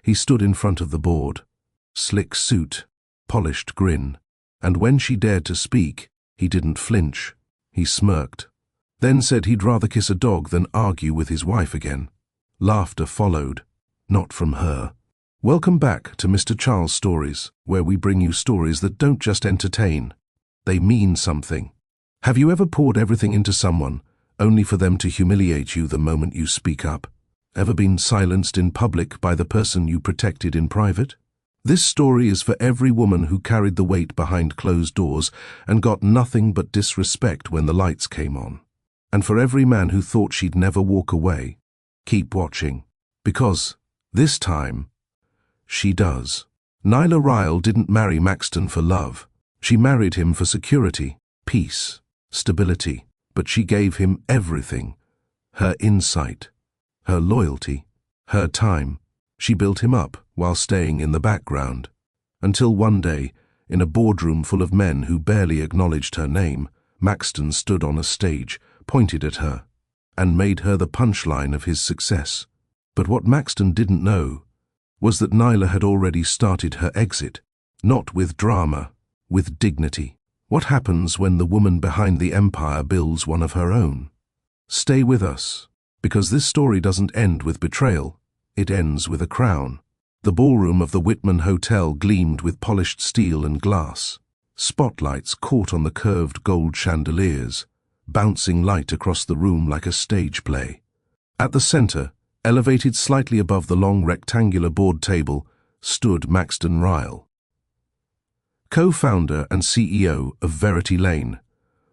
He stood in front of the board. Slick suit, polished grin. And when she dared to speak, he didn't flinch. He smirked. Then said he'd rather kiss a dog than argue with his wife again. Laughter followed. Not from her. Welcome back to Mr. Charles Stories, where we bring you stories that don't just entertain. They mean something. Have you ever poured everything into someone, only for them to humiliate you the moment you speak up? Ever been silenced in public by the person you protected in private? This story is for every woman who carried the weight behind closed doors and got nothing but disrespect when the lights came on. And for every man who thought she'd never walk away. Keep watching. Because, this time, she does. Nyla Ryle didn't marry Maxton for love. She married him for security, peace, stability. But she gave him everything. Her insight, her loyalty, her time. She built him up while staying in the background. Until one day, in a boardroom full of men who barely acknowledged her name, Maxton stood on a stage, pointed at her, and made her the punchline of his success. But what Maxton didn't know was that Nyla had already started her exit, not with drama, with dignity. What happens when the woman behind the empire builds one of her own? Stay with us, because this story doesn't end with betrayal, it ends with a crown. The ballroom of the Whitman Hotel gleamed with polished steel and glass. Spotlights caught on the curved gold chandeliers, bouncing light across the room like a stage play. At the center, elevated slightly above the long rectangular board table, stood Maxton Ryle, co-founder and CEO of Verity Lane,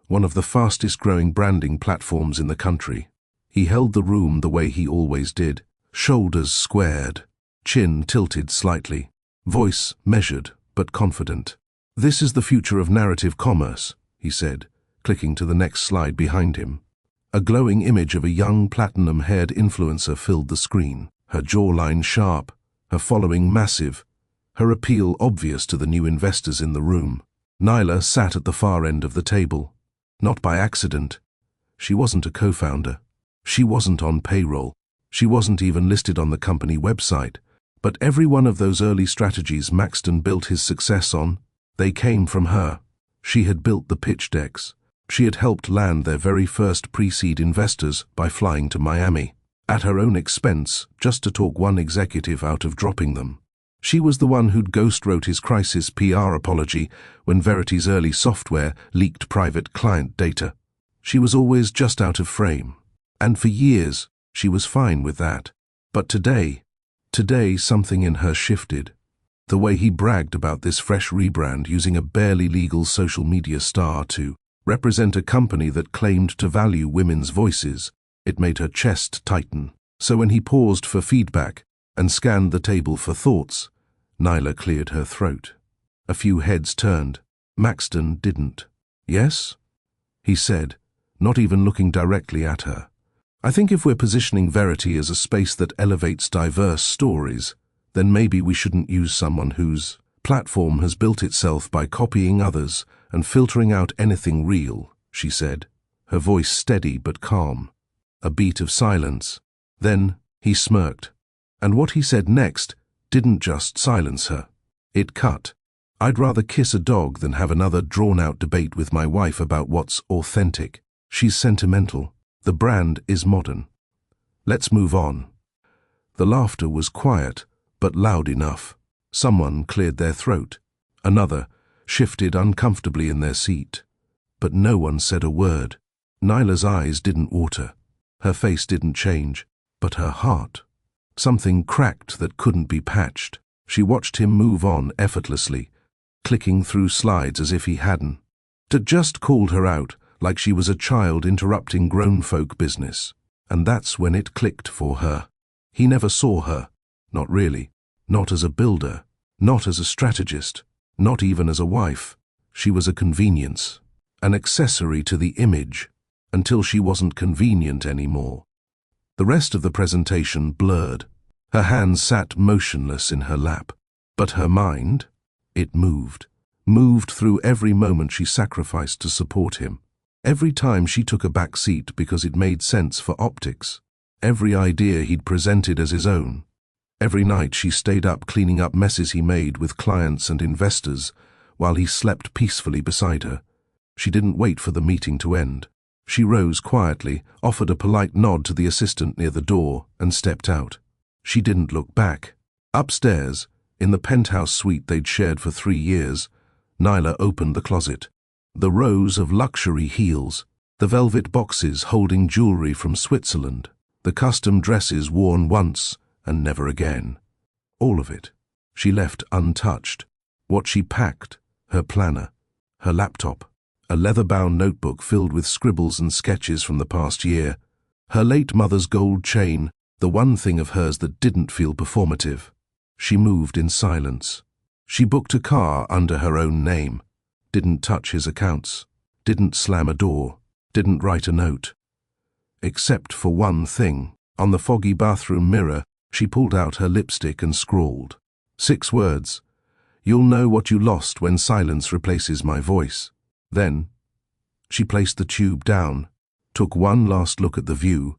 one of the fastest-growing branding platforms in the country. He held the room the way he always did, shoulders squared, chin tilted slightly, voice measured but confident. "This is the future of narrative commerce," he said, clicking to the next slide behind him. A glowing image of a young platinum-haired influencer filled the screen, her jawline sharp, her following massive, her appeal obvious to the new investors in the room. Nyla sat at the far end of the table. Not by accident. She wasn't a co-founder. She wasn't on payroll. She wasn't even listed on the company website. But every one of those early strategies Maxton built his success on, they came from her. She had built the pitch decks. She had helped land their very first pre-seed investors by flying to Miami, at her own expense, just to talk one executive out of dropping them. She was the one who'd ghost-wrote his crisis PR apology when Verity's early software leaked private client data. She was always just out of frame. And for years, she was fine with that. But today something in her shifted. The way he bragged about this fresh rebrand using a barely legal social media star to represent a company that claimed to value women's voices, it made her chest tighten. So when he paused for feedback and scanned the table for thoughts, Nyla cleared her throat. A few heads turned. Maxton didn't. "Yes?" he said, not even looking directly at her. "I think if we're positioning Verity as a space that elevates diverse stories, then maybe we shouldn't use someone whose platform has built itself by copying others and filtering out anything real," she said, her voice steady but calm. A beat of silence. Then he smirked. And what he said next didn't just silence her. It cut. "I'd rather kiss a dog than have another drawn-out debate with my wife about what's authentic. She's sentimental. The brand is modern. Let's move on." The laughter was quiet, but loud enough. Someone cleared their throat. Another shifted uncomfortably in their seat. But no one said a word. Nyla's eyes didn't water. Her face didn't change. But her heart. Something cracked that couldn't be patched. She watched him move on effortlessly, clicking through slides as if he hadn't. Just called her out like she was a child interrupting grown folk business. And that's when it clicked for her. He never saw her. Not really. Not as a builder. Not as a strategist. Not even as a wife. She was a convenience. An accessory to the image. Until she wasn't convenient anymore. The rest of the presentation blurred. Her hands sat motionless in her lap. But her mind, it moved. Moved through every moment she sacrificed to support him. Every time she took a back seat because it made sense for optics. Every idea he'd presented as his own. Every night she stayed up cleaning up messes he made with clients and investors while he slept peacefully beside her. She didn't wait for the meeting to end. She rose quietly, offered a polite nod to the assistant near the door, and stepped out. She didn't look back. Upstairs, in the penthouse suite they'd shared for 3 years, Nyla opened the closet. The rows of luxury heels, the velvet boxes holding jewelry from Switzerland, the custom dresses worn once and never again. All of it. She left untouched. What she packed, her planner, her laptop, a leather-bound notebook filled with scribbles and sketches from the past year, her late mother's gold chain, the one thing of hers that didn't feel performative. She moved in silence. She booked a car under her own name, didn't touch his accounts, didn't slam a door, didn't write a note. Except for one thing. On the foggy bathroom mirror, she pulled out her lipstick and scrawled 6 words. "You'll know what you lost when silence replaces my voice." Then, she placed the tube down, took one last look at the view,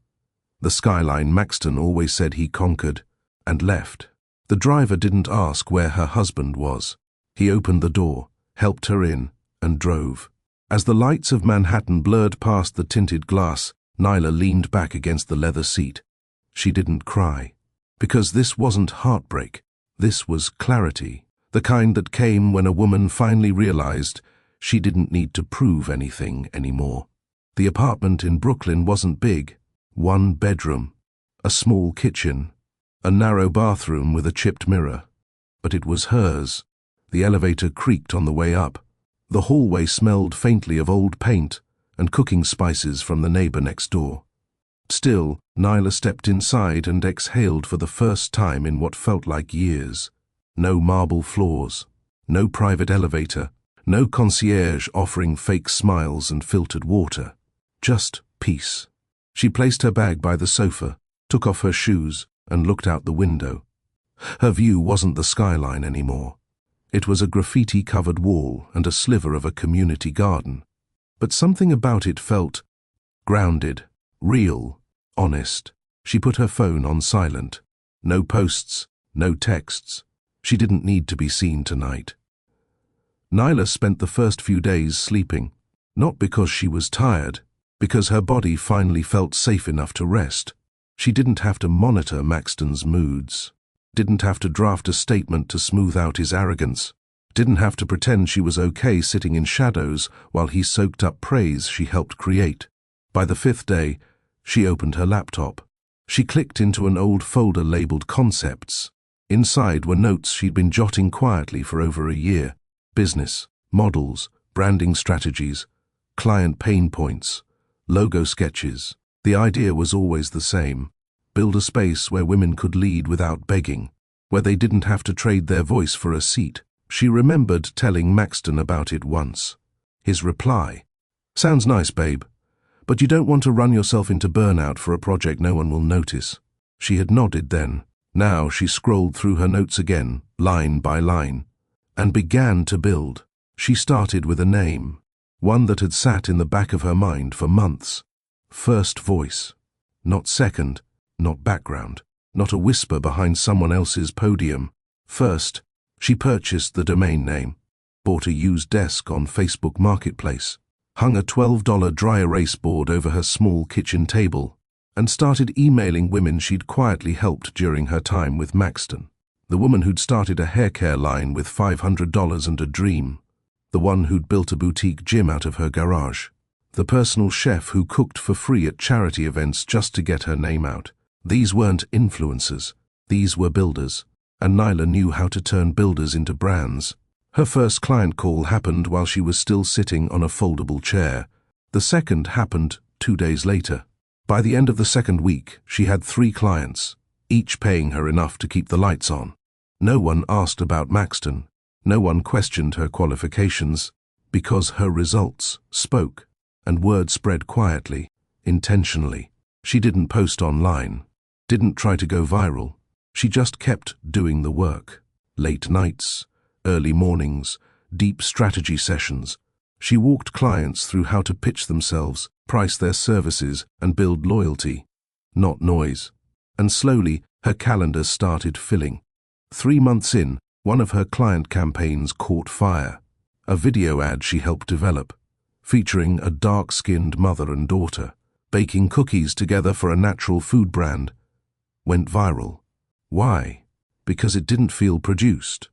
the skyline Maxton always said he conquered, and left. The driver didn't ask where her husband was. He opened the door, helped her in, and drove. As the lights of Manhattan blurred past the tinted glass, Nyla leaned back against the leather seat. She didn't cry, because this wasn't heartbreak. This was clarity, the kind that came when a woman finally realized she didn't need to prove anything anymore. The apartment in Brooklyn wasn't big. 1 bedroom, a small kitchen, a narrow bathroom with a chipped mirror. But it was hers. The elevator creaked on the way up. The hallway smelled faintly of old paint and cooking spices from the neighbor next door. Still, Nyla stepped inside and exhaled for the first time in what felt like years. No marble floors, no private elevator, no concierge offering fake smiles and filtered water. Just peace. She placed her bag by the sofa, took off her shoes, and looked out the window. Her view wasn't the skyline anymore. It was a graffiti-covered wall and a sliver of a community garden. But something about it felt grounded, real, honest. She put her phone on silent. No posts, no texts. She didn't need to be seen tonight. Nyla spent the first few days sleeping, not because she was tired, because her body finally felt safe enough to rest. She didn't have to monitor Maxton's moods, didn't have to draft a statement to smooth out his arrogance, didn't have to pretend she was okay sitting in shadows while he soaked up praise she helped create. By the 5th day, she opened her laptop. She clicked into an old folder labeled Concepts. Inside were notes she'd been jotting quietly for over a year. Business, models, branding strategies, client pain points, logo sketches. The idea was always the same. Build a space where women could lead without begging, where they didn't have to trade their voice for a seat. She remembered telling Maxton about it once. His reply, "Sounds nice, babe, but you don't want to run yourself into burnout for a project no one will notice." She had nodded then. Now she scrolled through her notes again, line by line, and began to build. She started with a name, one that had sat in the back of her mind for months. First voice. Not second, not background, not a whisper behind someone else's podium. First, she purchased the domain name, bought a used desk on Facebook Marketplace, hung a $12 dry erase board over her small kitchen table, and started emailing women she'd quietly helped during her time with Maxton. The woman who'd started a hair care line with $500 and a dream. The one who'd built a boutique gym out of her garage. The personal chef who cooked for free at charity events just to get her name out. These weren't influencers. These were builders. And Nyla knew how to turn builders into brands. Her first client call happened while she was still sitting on a foldable chair. The second happened 2 days later. By the end of the second week, she had 3 clients, each paying her enough to keep the lights on. No one asked about Maxton. No one questioned her qualifications, because her results spoke, and word spread quietly, intentionally. She didn't post online, didn't try to go viral. She just kept doing the work. Late nights, early mornings, deep strategy sessions. She walked clients through how to pitch themselves, price their services, and build loyalty, not noise. And slowly, Her calendar started filling. 3 months in, one of her client campaigns caught fire. A video ad she helped develop, featuring a dark-skinned mother and daughter baking cookies together for a natural food brand, went viral. Why? Because it didn't feel produced.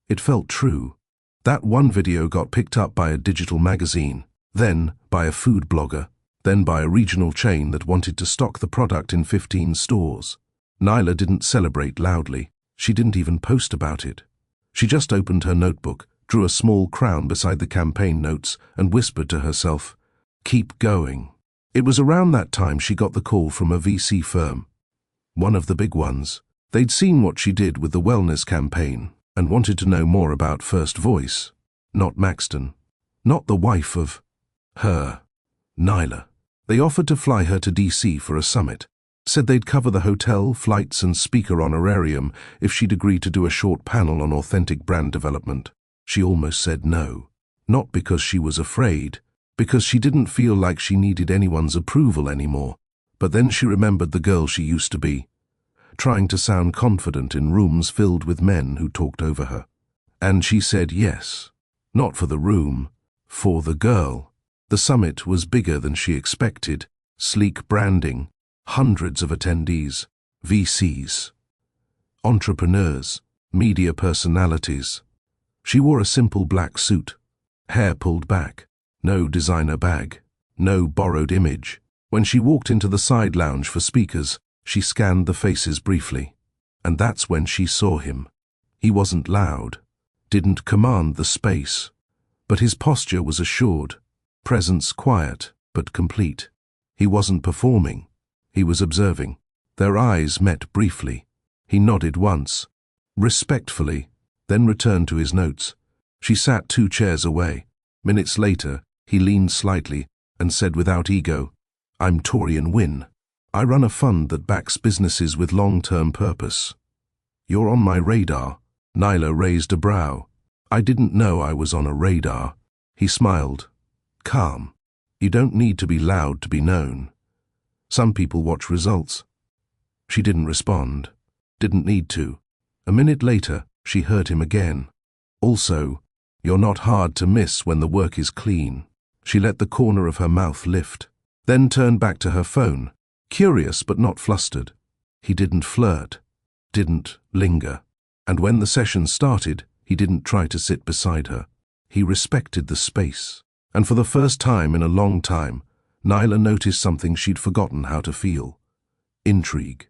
It felt true. That one video got picked up by a digital magazine, then by a food blogger, then by a regional chain that wanted to stock the product in 15 stores. Nyla didn't celebrate loudly. She didn't even post about it. She just opened her notebook, drew a small crown beside the campaign notes, and whispered to herself, "Keep going." It was around that time she got the call from a VC firm. One of the big ones. They'd seen what she did with the wellness campaign and wanted to know more about First Voice. Not Maxton. Not the wife of her. Nyla. They offered to fly her to DC for a summit. Said they'd cover the hotel, flights and speaker honorarium if she'd agree to do a short panel on authentic brand development. She almost said no. Not because she was afraid, because she didn't feel like she needed anyone's approval anymore. But then she remembered the girl she used to be, trying to sound confident in rooms filled with men who talked over her. And she said yes. Not for the room, for the girl. The summit was bigger than she expected. Sleek branding, hundreds of attendees, VCs, entrepreneurs, media personalities. She wore a simple black suit, hair pulled back, no designer bag, no borrowed image. When she walked into the side lounge for speakers, she scanned the faces briefly. And that's when she saw him. He wasn't loud, didn't command the space, but his posture was assured, presence quiet but complete. He wasn't performing. He was observing. Their eyes met briefly. He nodded once, respectfully, then returned to his notes. She sat 2 chairs away. Minutes later, he leaned slightly and said without ego, "I'm Torian Wynn. I run a fund that backs businesses with long-term purpose. You're on my radar." Nyla raised a brow. "I didn't know I was on a radar." He smiled. Calm. "You don't need to be loud to be known. Some people watch results." She didn't respond. Didn't need to. A minute later, she heard him again. "Also, you're not hard to miss when the work is clean." She let the corner of her mouth lift, then turned back to her phone, curious but not flustered. He didn't flirt, didn't linger. And when the session started, he didn't try to sit beside her. He respected the space. And for the first time in a long time, Nyla noticed something she'd forgotten how to feel. Intrigue.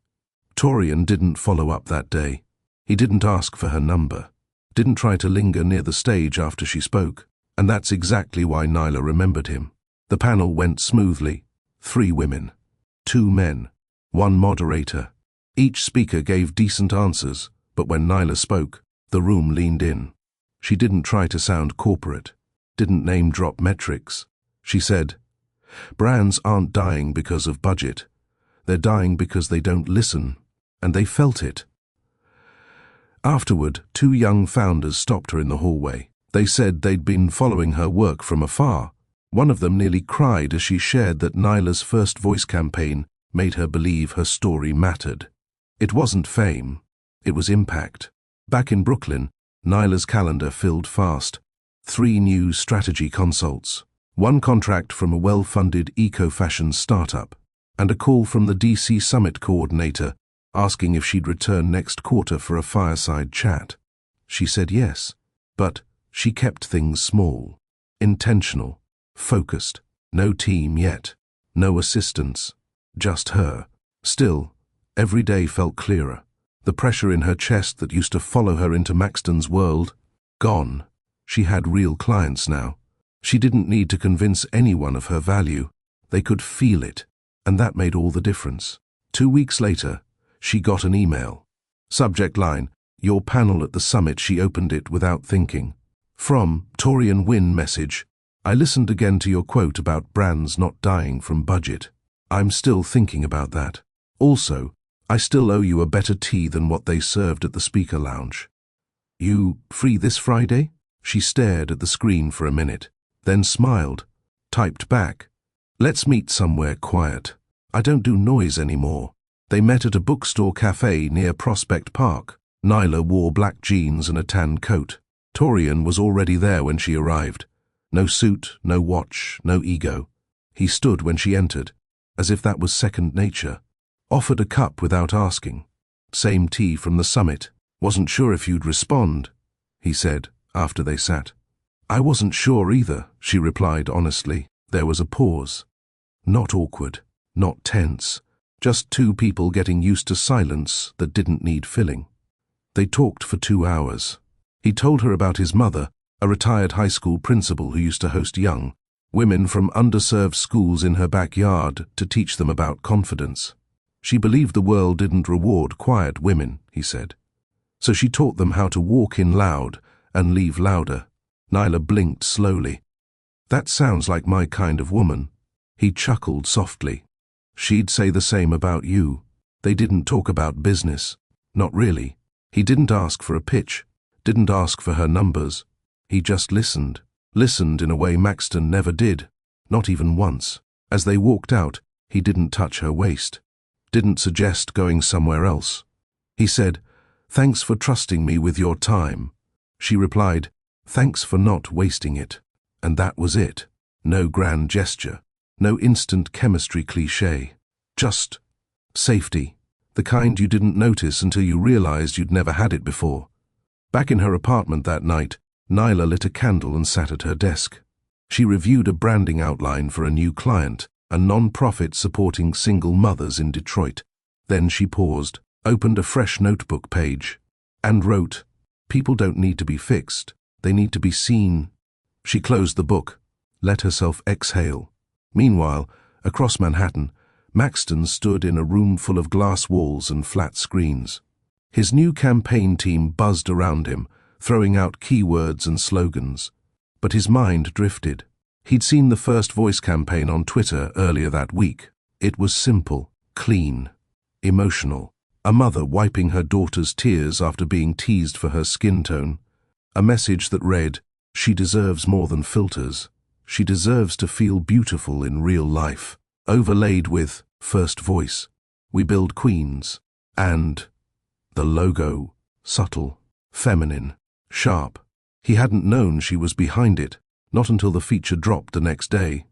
Torian didn't follow up that day. He didn't ask for her number. Didn't try to linger near the stage after she spoke. And that's exactly why Nyla remembered him. The panel went smoothly. 3 women, 2 men, 1 moderator. Each speaker gave decent answers, but when Nyla spoke, the room leaned in. She didn't try to sound corporate, didn't name-drop metrics. She said, "Brands aren't dying because of budget. They're dying because they don't listen." And they felt it. Afterward, 2 young founders stopped her in the hallway. They said they'd been following her work from afar. One of them nearly cried as she shared that Nyla's First Voice campaign made her believe her story mattered. It wasn't fame, it was impact. Back in Brooklyn, Nyla's calendar filled fast. 3 new strategy consults, 1 contract from a well-funded eco-fashion startup, and a call from the DC Summit coordinator asking if she'd return next quarter for a fireside chat. She said yes, but she kept things small, intentional, focused. No team yet, no assistants, just her. Still, every day felt clearer. The pressure in her chest that used to follow her into Maxton's world, gone. She had real clients now. She didn't need to convince anyone of her value. They could feel it, and that made all the difference. 2 weeks later, she got an email. Subject line, "Your panel at the summit." She opened it without thinking. From Torian Wynn message, "I listened again to your quote about brands not dying from budget. I'm still thinking about that. Also, I still owe you a better tea than what they served at the speaker lounge." "You free this Friday?" She stared at the screen for a minute, then smiled, typed back, "Let's meet somewhere quiet. I don't do noise anymore." They met at a bookstore cafe near Prospect Park. Nyla wore black jeans and a tan coat. Torian was already there when she arrived. No suit, no watch, no ego. He stood when she entered, as if that was second nature. Offered a cup without asking. Same tea from the summit. Wasn't sure if you'd respond, he said, after they sat. I wasn't sure either, she replied honestly. There was a pause. Not awkward, not tense. Just two people getting used to silence that didn't need filling. They talked for 2 hours. He told her about his mother, a retired high school principal who used to host young women from underserved schools in her backyard to teach them about confidence. She believed the world didn't reward quiet women, he said. So she taught them how to walk in loud and leave louder. Nyla blinked slowly. That sounds like my kind of woman. He chuckled softly. She'd say the same about you. They didn't talk about business. Not really. He didn't ask for a pitch, didn't ask for her numbers. He just listened. Listened in a way Maxton never did, not even once. As they walked out, he didn't touch her waist. Didn't suggest going somewhere else. He said, "Thanks for trusting me with your time." She replied, "Thanks for not wasting it." And that was it. No grand gesture. No instant chemistry cliché. Just safety. The kind you didn't notice until you realized you'd never had it before. Back in her apartment that night, Nyla lit a candle and sat at her desk. She reviewed a branding outline for a new client, a non-profit supporting single mothers in Detroit. Then she paused, opened a fresh notebook page, and wrote, "People don't need to be fixed. They need to be seen." She closed the book, let herself exhale. Meanwhile, across Manhattan, Maxton stood in a room full of glass walls and flat screens. His new campaign team buzzed around him, throwing out keywords and slogans. But his mind drifted. He'd seen the First Voice campaign on Twitter earlier that week. It was simple, clean, emotional. A mother wiping her daughter's tears after being teased for her skin tone. A message that read, "She deserves more than filters. She deserves to feel beautiful in real life." Overlaid with First Voice, "We build queens." And the logo, subtle, feminine, sharp. He hadn't known she was behind it, not until the feature dropped the next day.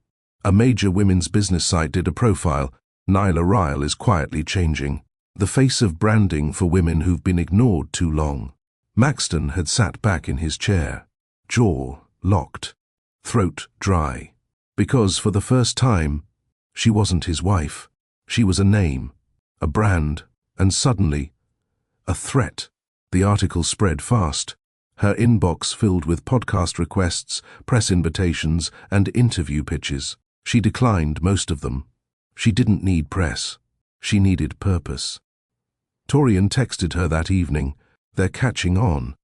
A major women's business site did a profile. Nyla Ryle is quietly changing. The face of branding for women who've been ignored too long. Maxton had sat back in his chair, jaw locked, throat dry. Because for the first time, she wasn't his wife. She was a name, a brand, and suddenly, a threat. The article spread fast. Her inbox filled with podcast requests, press invitations, and interview pitches. She declined most of them. She didn't need press. She needed purpose. Torian texted her that evening, "They're catching on.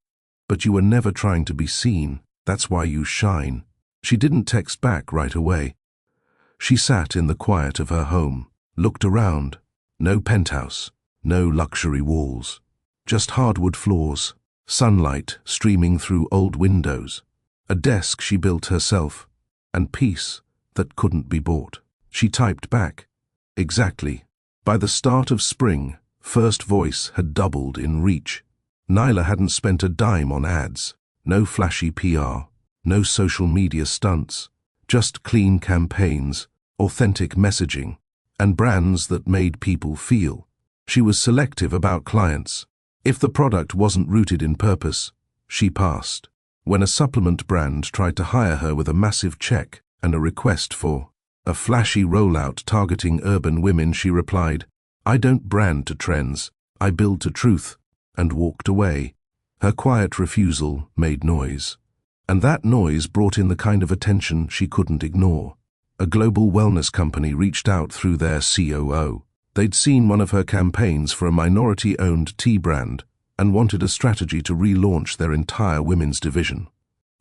But you were never trying to be seen. That's why you shine." She didn't text back right away. She sat in the quiet of her home, looked around. No penthouse, no luxury walls. Just hardwood floors, sunlight streaming through old windows, a desk she built herself, and peace that couldn't be bought. She typed back, "Exactly." By the start of spring, First Voice had doubled in reach. Nyla hadn't spent a dime on ads, no flashy PR, no social media stunts, just clean campaigns, authentic messaging, and brands that made people feel. She was selective about clients. If the product wasn't rooted in purpose, she passed. When a supplement brand tried to hire her with a massive check and a request for a flashy rollout targeting urban women, she replied, "I don't brand to trends, I build to truth," and walked away. Her quiet refusal made noise. And that noise brought in the kind of attention she couldn't ignore. A global wellness company reached out through their COO. They'd seen one of her campaigns for a minority-owned tea brand and wanted a strategy to relaunch their entire women's division.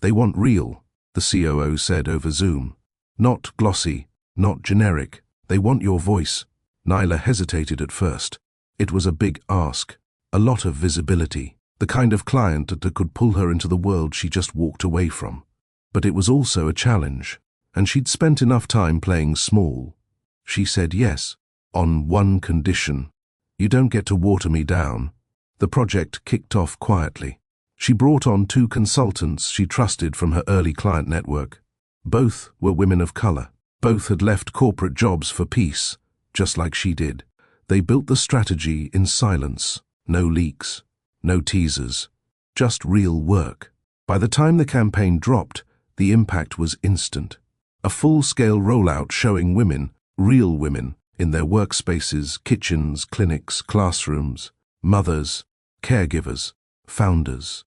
"They want real," the COO said over Zoom. "Not glossy, not generic. They want your voice." Nyla hesitated at first. It was a big ask, a lot of visibility, the kind of client that could pull her into the world she just walked away from. But it was also a challenge, and she'd spent enough time playing small. She said yes, on one condition. You don't get to water me down. The project kicked off quietly. She brought on 2 consultants she trusted from her early client network. Both were women of color. Both had left corporate jobs for peace, just like she did. They built the strategy in silence. No leaks, no teasers, just real work. By the time the campaign dropped, the impact was instant. A full-scale rollout showing women, real women, in their workspaces, kitchens, clinics, classrooms, mothers, caregivers, founders,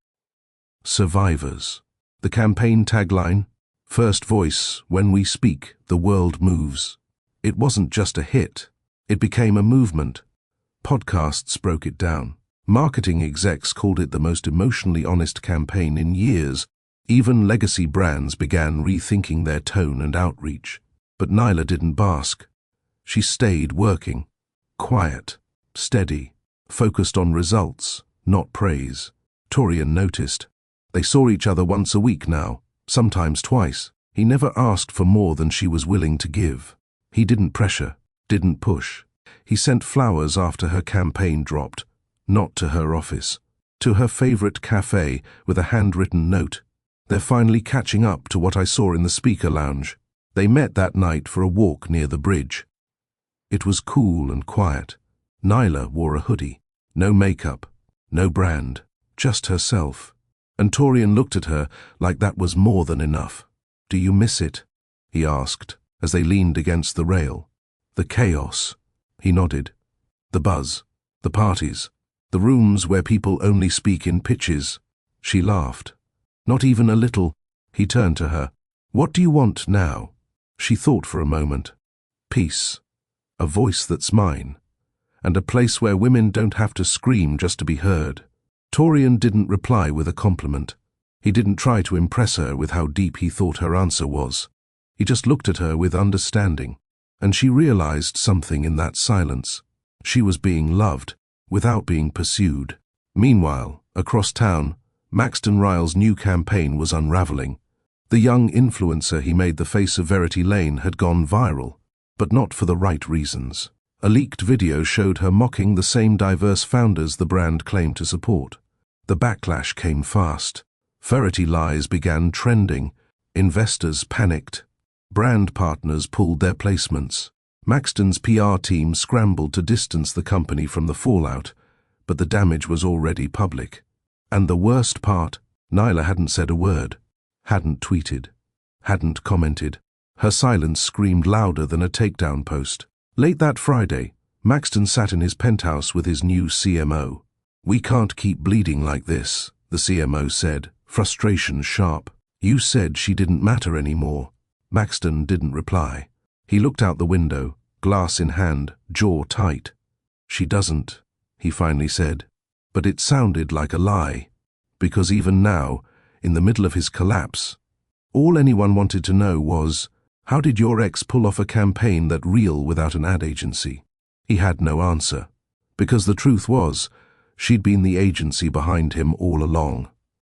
survivors. The campaign tagline, "First voice, when we speak, the world moves." It wasn't just a hit. It became a movement. Podcasts broke it down. Marketing execs called it the most emotionally honest campaign in years. Even legacy brands began rethinking their tone and outreach. But Nyla didn't bask. She stayed working. Quiet, steady, focused on results, not praise. Torian noticed. They saw each other once a week now, sometimes twice. He never asked for more than she was willing to give. He didn't pressure, didn't push. He sent flowers after her campaign dropped, not to her office, to her favorite cafe with a handwritten note. "They're finally catching up to what I saw in the speaker lounge." They met that night for a walk near the bridge. It was cool and quiet. Nyla wore a hoodie. No makeup, no brand, just herself. And Torian looked at her like that was more than enough. "Do you miss it?" he asked, as they leaned against the rail. "The chaos." He nodded. "The buzz, the parties, the rooms where people only speak in pitches." She laughed. "Not even a little." He turned to her. "What do you want now?" She thought for a moment. "Peace. A voice that's mine. And a place where women don't have to scream just to be heard." Torian didn't reply with a compliment. He didn't try to impress her with how deep he thought her answer was. He just looked at her with understanding. And she realized something in that silence. She was being loved, without being pursued. Meanwhile, across town, Maxton Ryle's new campaign was unraveling. The young influencer he made the face of Verity Lane had gone viral, but not for the right reasons. A leaked video showed her mocking the same diverse founders the brand claimed to support. The backlash came fast. Verity lies began trending. Investors panicked. Brand partners pulled their placements. Maxton's PR team scrambled to distance the company from the fallout, but the damage was already public. And the worst part, Nyla hadn't said a word, hadn't tweeted, hadn't commented. Her silence screamed louder than a takedown post. Late that Friday, Maxton sat in his penthouse with his new CMO. "We can't keep bleeding like this," the CMO said, frustration sharp. "You said she didn't matter anymore." Maxton didn't reply. He looked out the window, glass in hand, jaw tight. "She doesn't," he finally said. But it sounded like a lie, because even now, in the middle of his collapse, all anyone wanted to know was, how did your ex pull off a campaign that real without an ad agency? He had no answer, because the truth was, she'd been the agency behind him all along,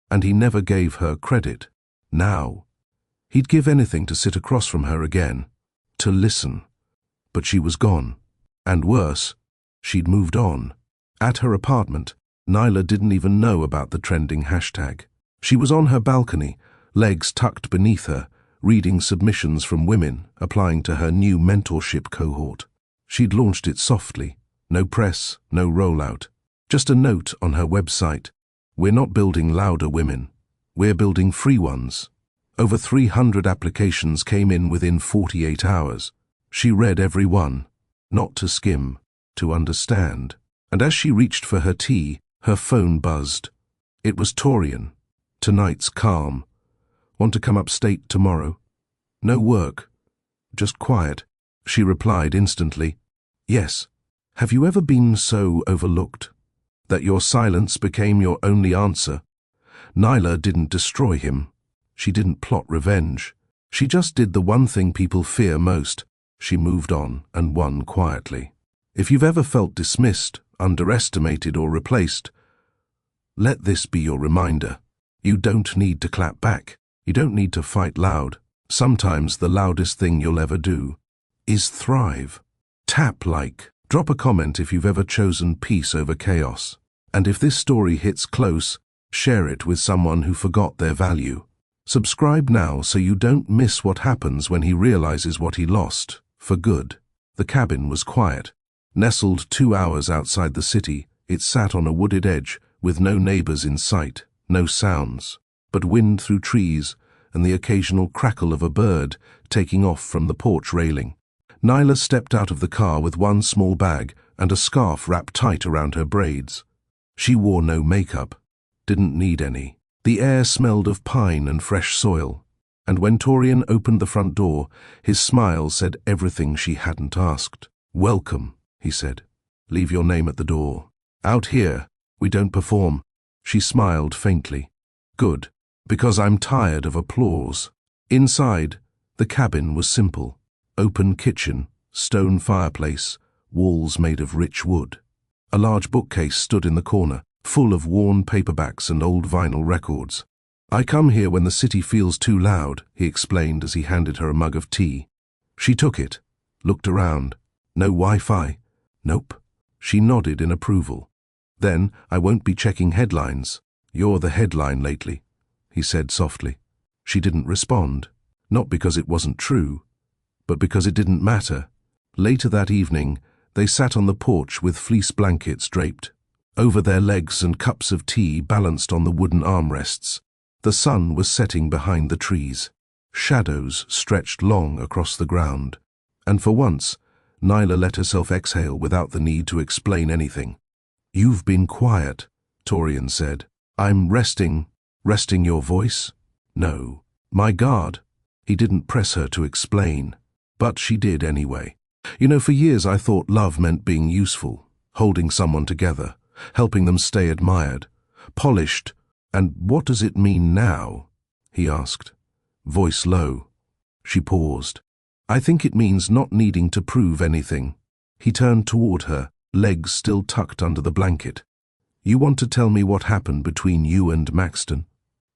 and he never gave her credit. Now, he'd give anything to sit across from her again, to listen. But she was gone, and worse, she'd moved on. At her apartment, Nyla didn't even know about the trending hashtag. She was on her balcony, legs tucked beneath her, reading submissions from women applying to her new mentorship cohort. She'd launched it softly, no press, no rollout, just a note on her website. "We're not building louder women, we're building free ones." Over 300 applications came in within 48 hours. She read every one, not to skim, to understand. And as she reached for her tea, her phone buzzed. It was Torian. "Tonight's calm. Want to come upstate tomorrow?" "No work. Just quiet." She replied instantly. "Yes. Have you ever been so overlooked that your silence became your only answer?" Nyla didn't destroy him. She didn't plot revenge. She just did the one thing people fear most. She moved on and won quietly. If you've ever felt dismissed, underestimated, or replaced, let this be your reminder. You don't need to clap back. You don't need to fight loud. Sometimes the loudest thing you'll ever do is thrive. Tap like, Drop a comment if you've ever chosen peace over chaos. And if this story hits close, share it with someone who forgot their value. Subscribe now so you don't miss what happens when he realizes what he lost, for good. The cabin was quiet. Nestled 2 hours outside the city, it sat on a wooded edge, with no neighbors in sight, no sounds, but wind through trees and the occasional crackle of a bird taking off from the porch railing. Nyla stepped out of the car with one small bag and a scarf wrapped tight around her braids. She wore no makeup, didn't need any. The air smelled of pine and fresh soil, and when Torian opened the front door, his smile said everything she hadn't asked. "Welcome," he said. "Leave your name at the door. Out here, we don't perform." She smiled faintly. "Good, because I'm tired of applause." Inside, the cabin was simple. Open kitchen, stone fireplace, walls made of rich wood. A large bookcase stood in the corner, full of worn paperbacks and old vinyl records. "I come here when the city feels too loud," he explained as he handed her a mug of tea. She took it, looked around. "No Wi-Fi?" "Nope." She nodded in approval. "Then I won't be checking headlines. You're the headline lately," he said softly. She didn't respond, not because it wasn't true, but because it didn't matter. Later that evening, they sat on the porch with fleece blankets draped over their legs and cups of tea balanced on the wooden armrests. The sun was setting behind the trees. Shadows stretched long across the ground. And for once, Nyla let herself exhale without the need to explain anything. "You've been quiet," Torian said. "I'm resting your voice?" "No. My God." He didn't press her to explain, but she did anyway. "You know, for years I thought love meant being useful, holding someone together, helping them stay admired, polished. And what does it mean now?" he asked, voice low. She paused. "I think it means not needing to prove anything." He turned toward her, legs still tucked under the blanket. "You want to tell me what happened between you and Maxton?"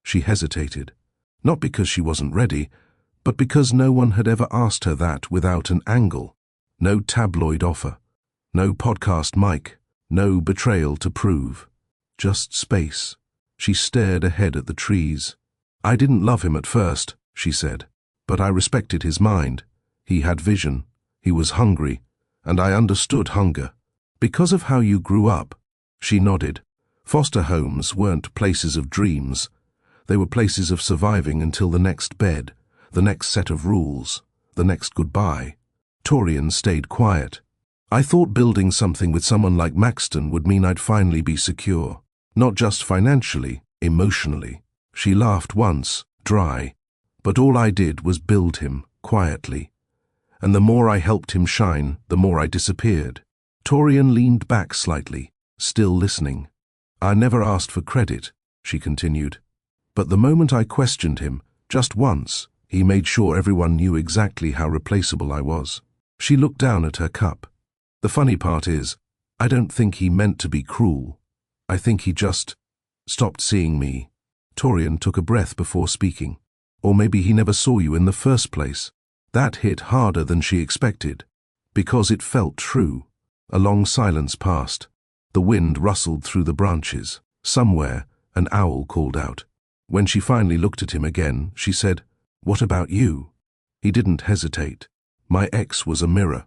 She hesitated, not because she wasn't ready, but because no one had ever asked her that without an angle. No tabloid offer, no podcast mic, no betrayal to prove. Just space. She stared ahead at the trees. "I didn't love him at first," she said, "but I respected his mind. He had vision, he was hungry, and I understood hunger. Because of how you grew up." She nodded. Foster homes weren't places of dreams. They were places of surviving until the next bed, the next set of rules, the next goodbye. Torian stayed quiet. "I thought building something with someone like Maxton would mean I'd finally be secure. Not just financially, emotionally." She laughed once, dry. "But all I did was build him, quietly. And the more I helped him shine, the more I disappeared." Torian leaned back slightly, still listening. "I never asked for credit," she continued. "But the moment I questioned him, just once, he made sure everyone knew exactly how replaceable I was." She looked down at her cup. "The funny part is, I don't think he meant to be cruel. I think he just stopped seeing me." Torian took a breath before speaking. "Or maybe he never saw you in the first place." That hit harder than she expected, because it felt true. A long silence passed. The wind rustled through the branches. Somewhere, an owl called out. When she finally looked at him again, she said, "What about you?" He didn't hesitate. "My ex was a mirror.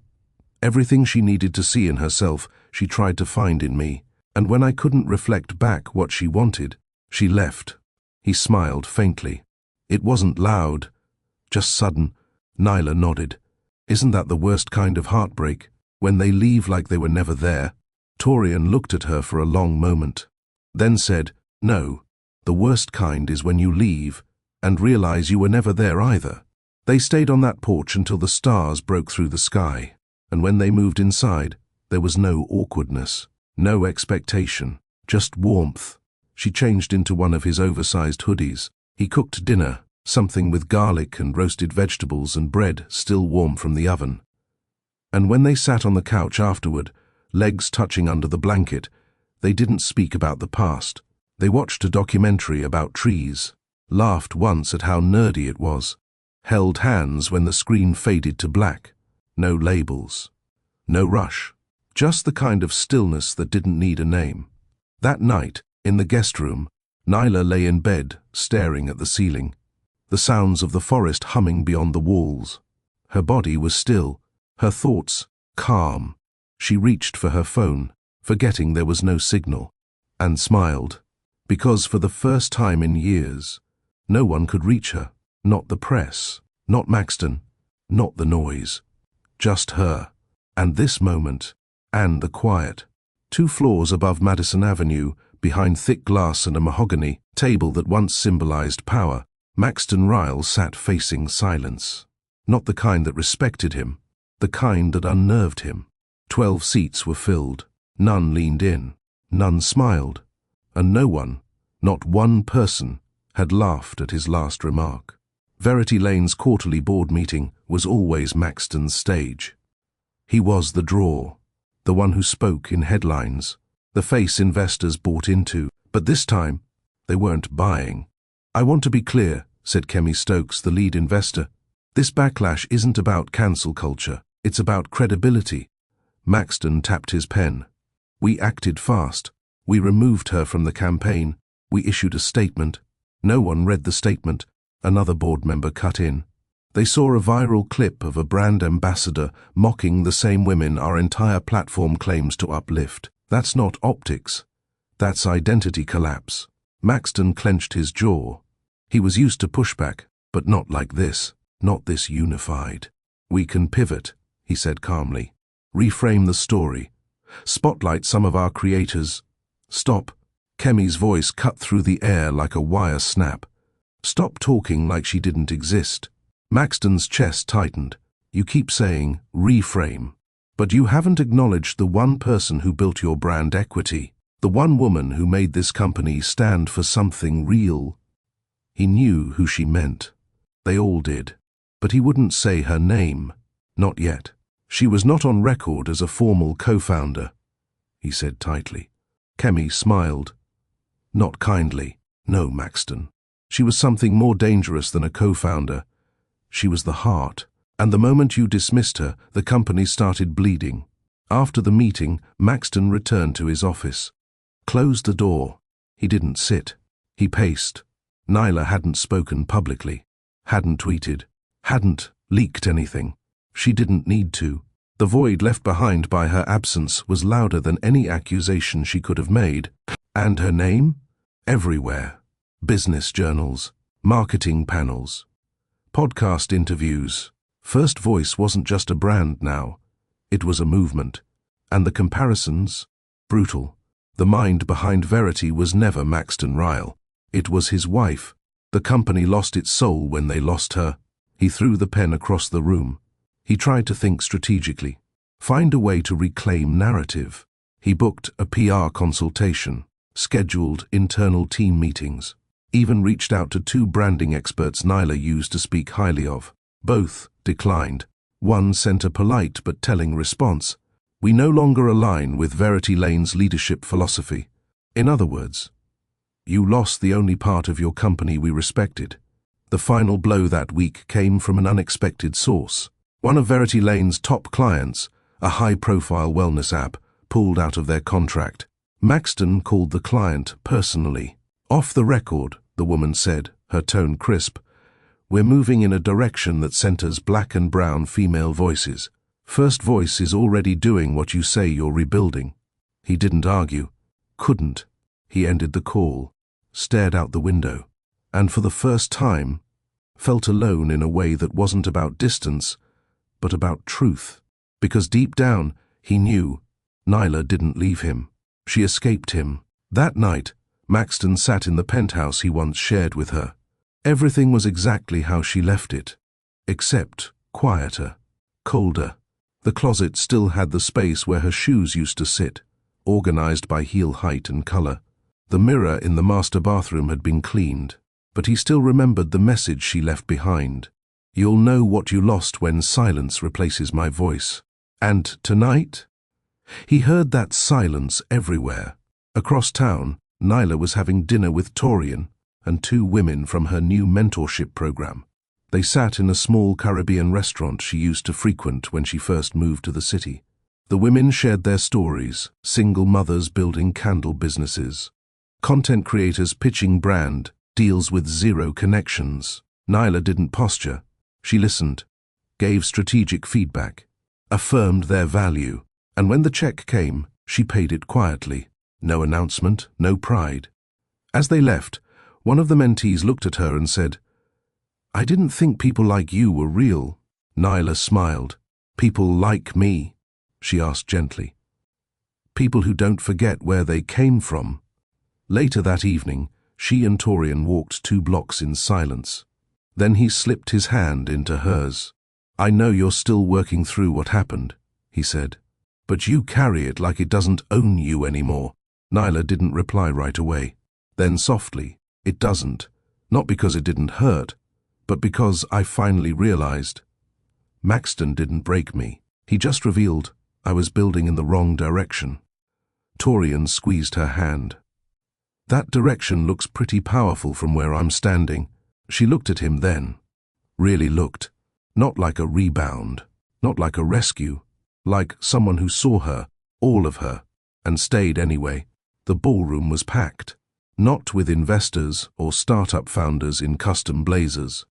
Everything she needed to see in herself, she tried to find in me. And when I couldn't reflect back what she wanted, she left." He smiled faintly. "It wasn't loud, just sudden." Nyla nodded. "Isn't that the worst kind of heartbreak, when they leave like they were never there?" Torian looked at her for a long moment, then said, "No, the worst kind is when you leave and realize you were never there either." They stayed on that porch until the stars broke through the sky, and when they moved inside, there was no awkwardness, no expectation, just warmth. She changed into one of his oversized hoodies. He cooked dinner, something with garlic and roasted vegetables and bread still warm from the oven. And when they sat on the couch afterward, legs touching under the blanket, they didn't speak about the past. They watched a documentary about trees, laughed once at how nerdy it was, held hands when the screen faded to black. No labels, no rush, Just the kind of stillness that didn't need a name. That night, in the guest room, Nyla lay in bed, staring at the ceiling, the sounds of the forest humming beyond the walls. Her body was still, her thoughts calm. She reached for her phone, forgetting there was no signal, and smiled, because for the first time in years, no one could reach her. Not the press, not Maxton, not the noise. Just her, and this moment, and the quiet. 2 floors above Madison Avenue, behind thick glass and a mahogany table that once symbolized power, Maxton Ryle sat facing silence. Not the kind that respected him, the kind that unnerved him. 12 seats were filled. None leaned in, none smiled, and no one, not one person, had laughed at his last remark. Verity Lane's quarterly board meeting was always Maxton's stage. He was the draw, the one who spoke in headlines, the face investors bought into, but this time, they weren't buying. "I want to be clear," said Kemi Stokes, the lead investor. "This backlash isn't about cancel culture, it's about credibility." Maxton tapped his pen. "We acted fast. We removed her from the campaign. We issued a statement." No one read the statement. Another board member cut in. "They saw a viral clip of a brand ambassador mocking the same women our entire platform claims to uplift. That's not optics. That's identity collapse." Maxton clenched his jaw. He was used to pushback, but not like this, not this unified. "We can pivot," he said calmly. "Reframe the story. Spotlight some of our creators." "Stop." Kemi's voice cut through the air like a wire snap. "Stop talking like she didn't exist." Maxton's chest tightened. "You keep saying, reframe. But you haven't acknowledged the one person who built your brand equity, the one woman who made this company stand for something real." He knew who she meant. They all did. But he wouldn't say her name. Not yet. "She was not on record as a formal co-founder," he said tightly. Kemi smiled. "Not kindly. No, Maxton. She was something more dangerous than a co-founder. She was the heart. And the moment you dismissed her, the company started bleeding." After the meeting, Maxton returned to his office. Closed the door. He didn't sit. He paced. Nyla hadn't spoken publicly, hadn't tweeted, hadn't leaked anything. She didn't need to. The void left behind by her absence was louder than any accusation she could have made. And her name? Everywhere. Business journals, marketing panels, podcast interviews. First Voice wasn't just a brand now. It was a movement. And the comparisons? Brutal. The mind behind Verity was never Maxton Ryle. It was his wife. The company lost its soul when they lost her. He threw the pen across the room. He tried to think strategically, find a way to reclaim narrative. He booked a PR consultation, scheduled internal team meetings, even reached out to 2 branding experts Nyla used to speak highly of. Both declined. One sent a polite but telling response. "We no longer align with Verity Lane's leadership philosophy." In other words, you lost the only part of your company we respected. The final blow that week came from an unexpected source. One of Verity Lane's top clients, a high-profile wellness app, pulled out of their contract. Maxton called the client personally. "Off the record," the woman said, her tone crisp, "we're moving in a direction that centers black and brown female voices. First Voice is already doing what you say you're rebuilding." He didn't argue. Couldn't. He ended the call, stared out the window, and for the first time, felt alone in a way that wasn't about distance, but about truth. Because deep down, he knew Nyla didn't leave him. She escaped him. That night, Maxton sat in the penthouse he once shared with her. Everything was exactly how she left it, except quieter, colder. The closet still had the space where her shoes used to sit, organized by heel height and color. The mirror in the master bathroom had been cleaned, but he still remembered the message she left behind. "You'll know what you lost when silence replaces my voice." And tonight? He heard that silence everywhere. Across town, Nyla was having dinner with Torian and 2 women from her new mentorship program. They sat in a small Caribbean restaurant she used to frequent when she first moved to the city. The women shared their stories, single mothers building candle businesses, content creators pitching brand deals with zero connections. Nyla didn't posture. She listened, gave strategic feedback, affirmed their value, and when the check came, she paid it quietly. No announcement, no pride. As they left, one of the mentees looked at her and said, "I didn't think people like you were real." Nyla smiled. "People like me?" she asked gently. "People who don't forget where they came from." Later that evening, she and Torian walked 2 blocks in silence. Then he slipped his hand into hers. "I know you're still working through what happened," he said, "but you carry it like it doesn't own you anymore." Nyla didn't reply right away. Then softly, "It doesn't. Not because it didn't hurt, but because I finally realized. Maxton didn't break me. He just revealed I was building in the wrong direction." Torian squeezed her hand. "That direction looks pretty powerful from where I'm standing." She looked at him then. Really looked. Not like a rebound, not like a rescue, like someone who saw her, all of her, and stayed anyway. The ballroom was packed. Not with investors or startup founders in custom blazers.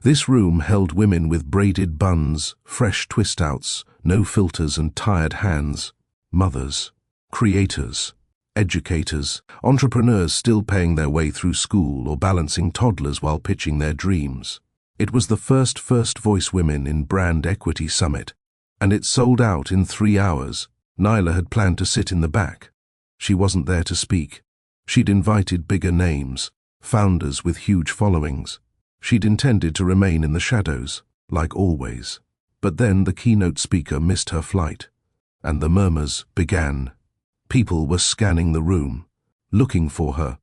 This room held women with braided buns, fresh twist-outs, no filters and tired hands. Mothers, creators, educators, entrepreneurs still paying their way through school or balancing toddlers while pitching their dreams. It was the first Voice Women in Brand Equity Summit, and it sold out in 3 hours. Nyla had planned to sit in the back. She wasn't there to speak. She'd invited bigger names, founders with huge followings. She'd intended to remain in the shadows, like always. But then the keynote speaker missed her flight, and the murmurs began. People were scanning the room, looking for her.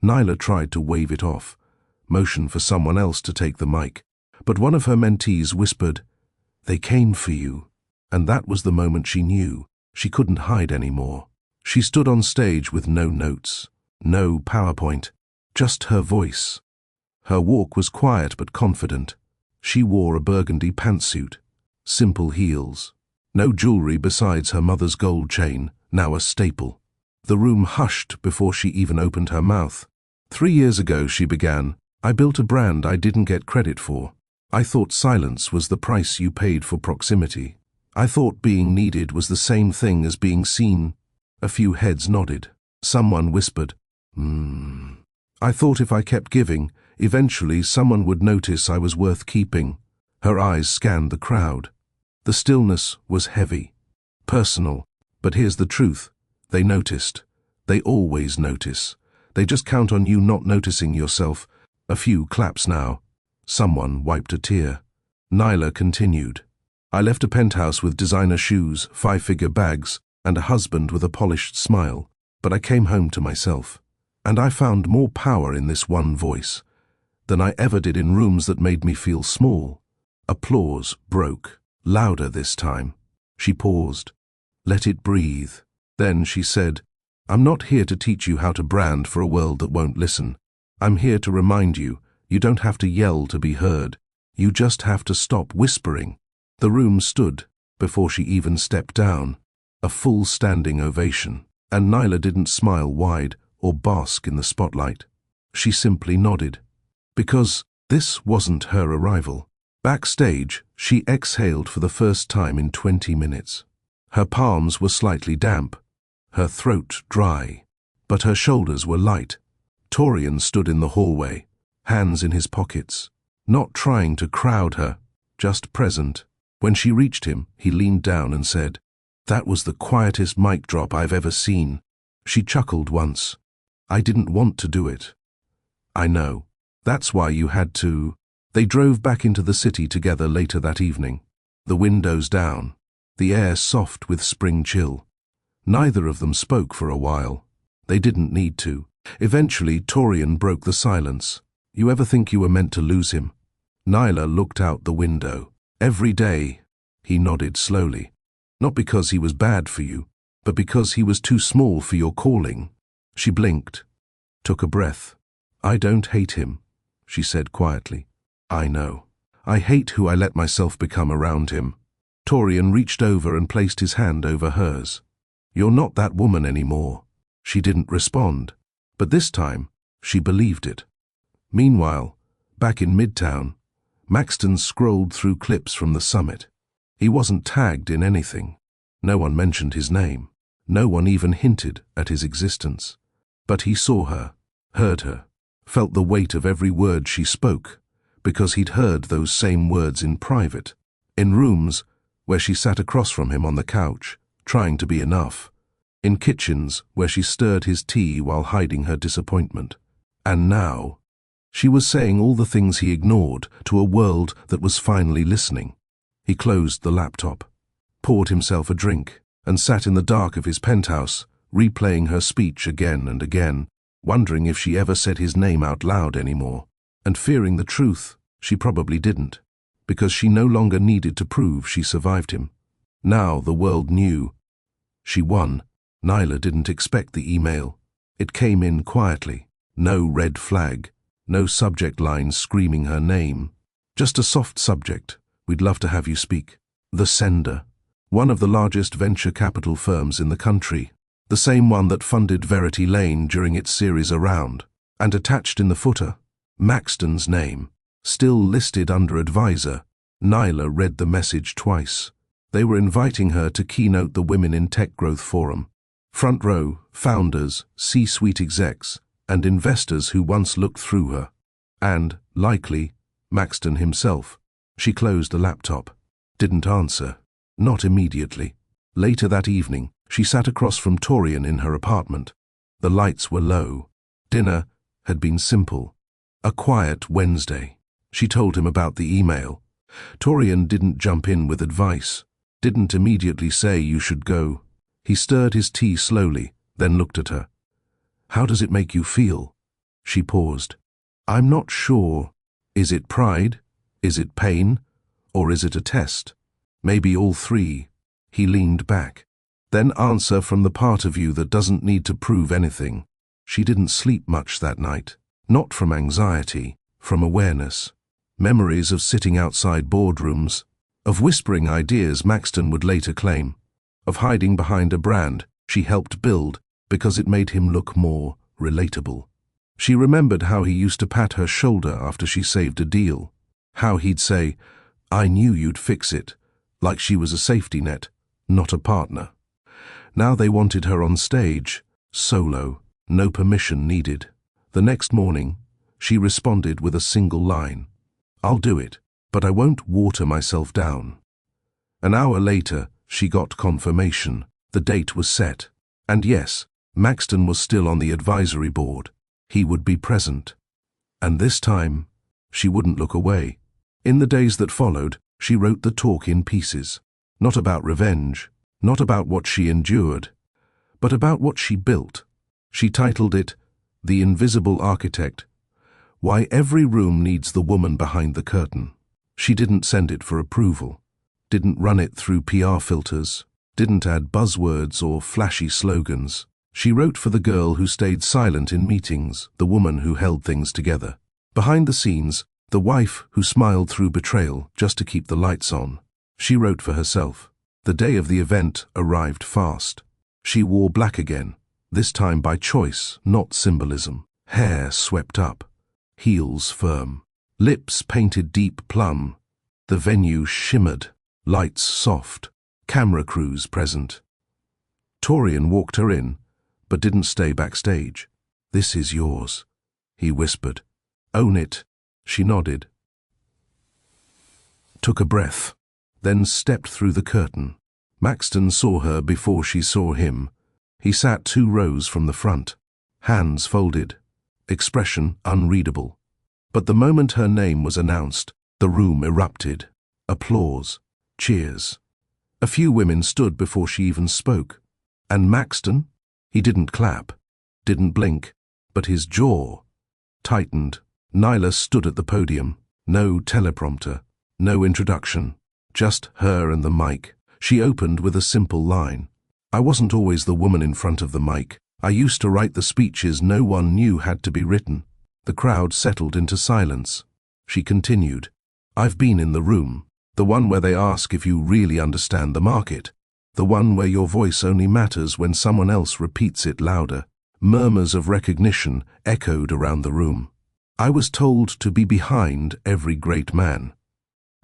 Nyla tried to wave it off, motion for someone else to take the mic, but one of her mentees whispered, "They came for you." And that was the moment she knew she couldn't hide anymore. She stood on stage with no notes, no PowerPoint, just her voice. Her walk was quiet but confident. She wore a burgundy pantsuit, simple heels, no jewelry besides her mother's gold chain, now a staple. The room hushed before she even opened her mouth. 3 years ago, she began, "I built a brand I didn't get credit for. I thought silence was the price you paid for proximity. I thought being needed was the same thing as being seen." A few heads nodded. Someone whispered, I thought if I kept giving, eventually someone would notice I was worth keeping." Her eyes scanned the crowd. The stillness was heavy, personal, but here's the truth. They noticed. They always notice. They just count on you not noticing yourself. A few claps now. Someone wiped a tear. Nyla continued. "I left a penthouse with designer shoes, 5-figure bags, and a husband with a polished smile, but I came home to myself. And I found more power in this one voice than I ever did in rooms that made me feel small." Applause broke, louder this time. She paused. Let it breathe. Then she said, "I'm not here to teach you how to brand for a world that won't listen. I'm here to remind you, you don't have to yell to be heard. You just have to stop whispering." The room stood before she even stepped down. A full standing ovation. And Nyla didn't smile wide or bask in the spotlight. She simply nodded. Because this wasn't her arrival. Backstage, she exhaled for the first time in 20 minutes. Her palms were slightly damp, her throat dry, but her shoulders were light. Torian stood in the hallway, hands in his pockets, not trying to crowd her, just present. When she reached him, he leaned down and said, "That was the quietest mic drop I've ever seen." She chuckled once. "I didn't want to do it." "I know. That's why you had to." They drove back into the city together later that evening. The windows down, the air soft with spring chill. Neither of them spoke for a while. They didn't need to. Eventually, Torian broke the silence. "You ever think you were meant to lose him?" Nyla looked out the window. "Every day." He nodded slowly. "Not because he was bad for you, but because he was too small for your calling." She blinked, took a breath. "I don't hate him," she said quietly. "I know. I hate who I let myself become around him." Torian reached over and placed his hand over hers. "You're not that woman anymore." She didn't respond, but this time she believed it. Meanwhile, back in Midtown, Maxton scrolled through clips from the summit. He wasn't tagged in anything. No one mentioned his name. No one even hinted at his existence. But he saw her, heard her, felt the weight of every word she spoke, because he'd heard those same words in private, in rooms where she sat across from him on the couch, trying to be enough, in kitchens where she stirred his tea while hiding her disappointment. And now, she was saying all the things he ignored to a world that was finally listening. He closed the laptop, poured himself a drink, and sat in the dark of his penthouse, replaying her speech again and again, wondering if she ever said his name out loud anymore, and fearing the truth, she probably didn't, because she no longer needed to prove she survived him. Now the world knew. She won. Nyla didn't expect the email. It came in quietly. No red flag, no subject line screaming her name. Just a soft subject. "We'd love to have you speak." The sender. One of the largest venture capital firms in the country. The same one that funded Verity Lane during its series Around. And attached in the footer, Maxton's name, still listed under advisor. Nyla read the message twice. They were inviting her to keynote the Women in Tech Growth Forum. Front row, founders, C-suite execs, and investors who once looked through her. And, likely, Maxton himself. She closed the laptop. Didn't answer. Not immediately. Later that evening, she sat across from Torian in her apartment. The lights were low. Dinner had been simple. A quiet Wednesday. She told him about the email. Torian didn't jump in with advice. Didn't immediately say you should go. He stirred his tea slowly, then looked at her. "How does it make you feel?" She paused. "I'm not sure. Is it pride? Is it pain? Or is it a test? Maybe all three." He leaned back. "Then answer from the part of you that doesn't need to prove anything." She didn't sleep much that night. Not from anxiety, from awareness. Memories of sitting outside boardrooms, of whispering ideas Maxton would later claim, of hiding behind a brand she helped build because it made him look more relatable. She remembered how he used to pat her shoulder after she saved a deal, how he'd say, "I knew you'd fix it," like she was a safety net, not a partner. Now they wanted her on stage, solo, no permission needed. The next morning, she responded with a single line. "I'll do it, but I won't water myself down." An hour later, she got confirmation. The date was set. And yes, Maxton was still on the advisory board. He would be present. And this time, she wouldn't look away. In the days that followed, she wrote the talk in pieces. Not about revenge, not about what she endured, but about what she built. She titled it, "The Invisible Architect: Why Every Room Needs the Woman Behind the Curtain." She didn't send it for approval, didn't run it through PR filters, didn't add buzzwords or flashy slogans. She wrote for the girl who stayed silent in meetings, the woman who held things together. Behind the scenes, the wife who smiled through betrayal just to keep the lights on. She wrote for herself. The day of the event arrived fast. She wore black again, this time by choice, not symbolism. Hair swept up, heels firm, lips painted deep plum. The venue shimmered, lights soft, camera crews present. Torian walked her in, but didn't stay backstage. "This is yours," he whispered. "Own it." She nodded, took a breath, then stepped through the curtain. Maxton saw her before she saw him. He sat 2 rows from the front, hands folded, expression unreadable. But the moment her name was announced, the room erupted. Applause, cheers. A few women stood before she even spoke. And Maxton? He didn't clap, didn't blink, but his jaw tightened. Nyla stood at the podium. No teleprompter, no introduction, just her and the mic. She opened with a simple line. "I wasn't always the woman in front of the mic. I used to write the speeches no one knew had to be written." The crowd settled into silence. She continued, "I've been in the room, The one where they ask if you really understand the market. The one where your voice only matters when someone else repeats it louder. Murmurs of recognition echoed around the room. I was told to be behind every great man.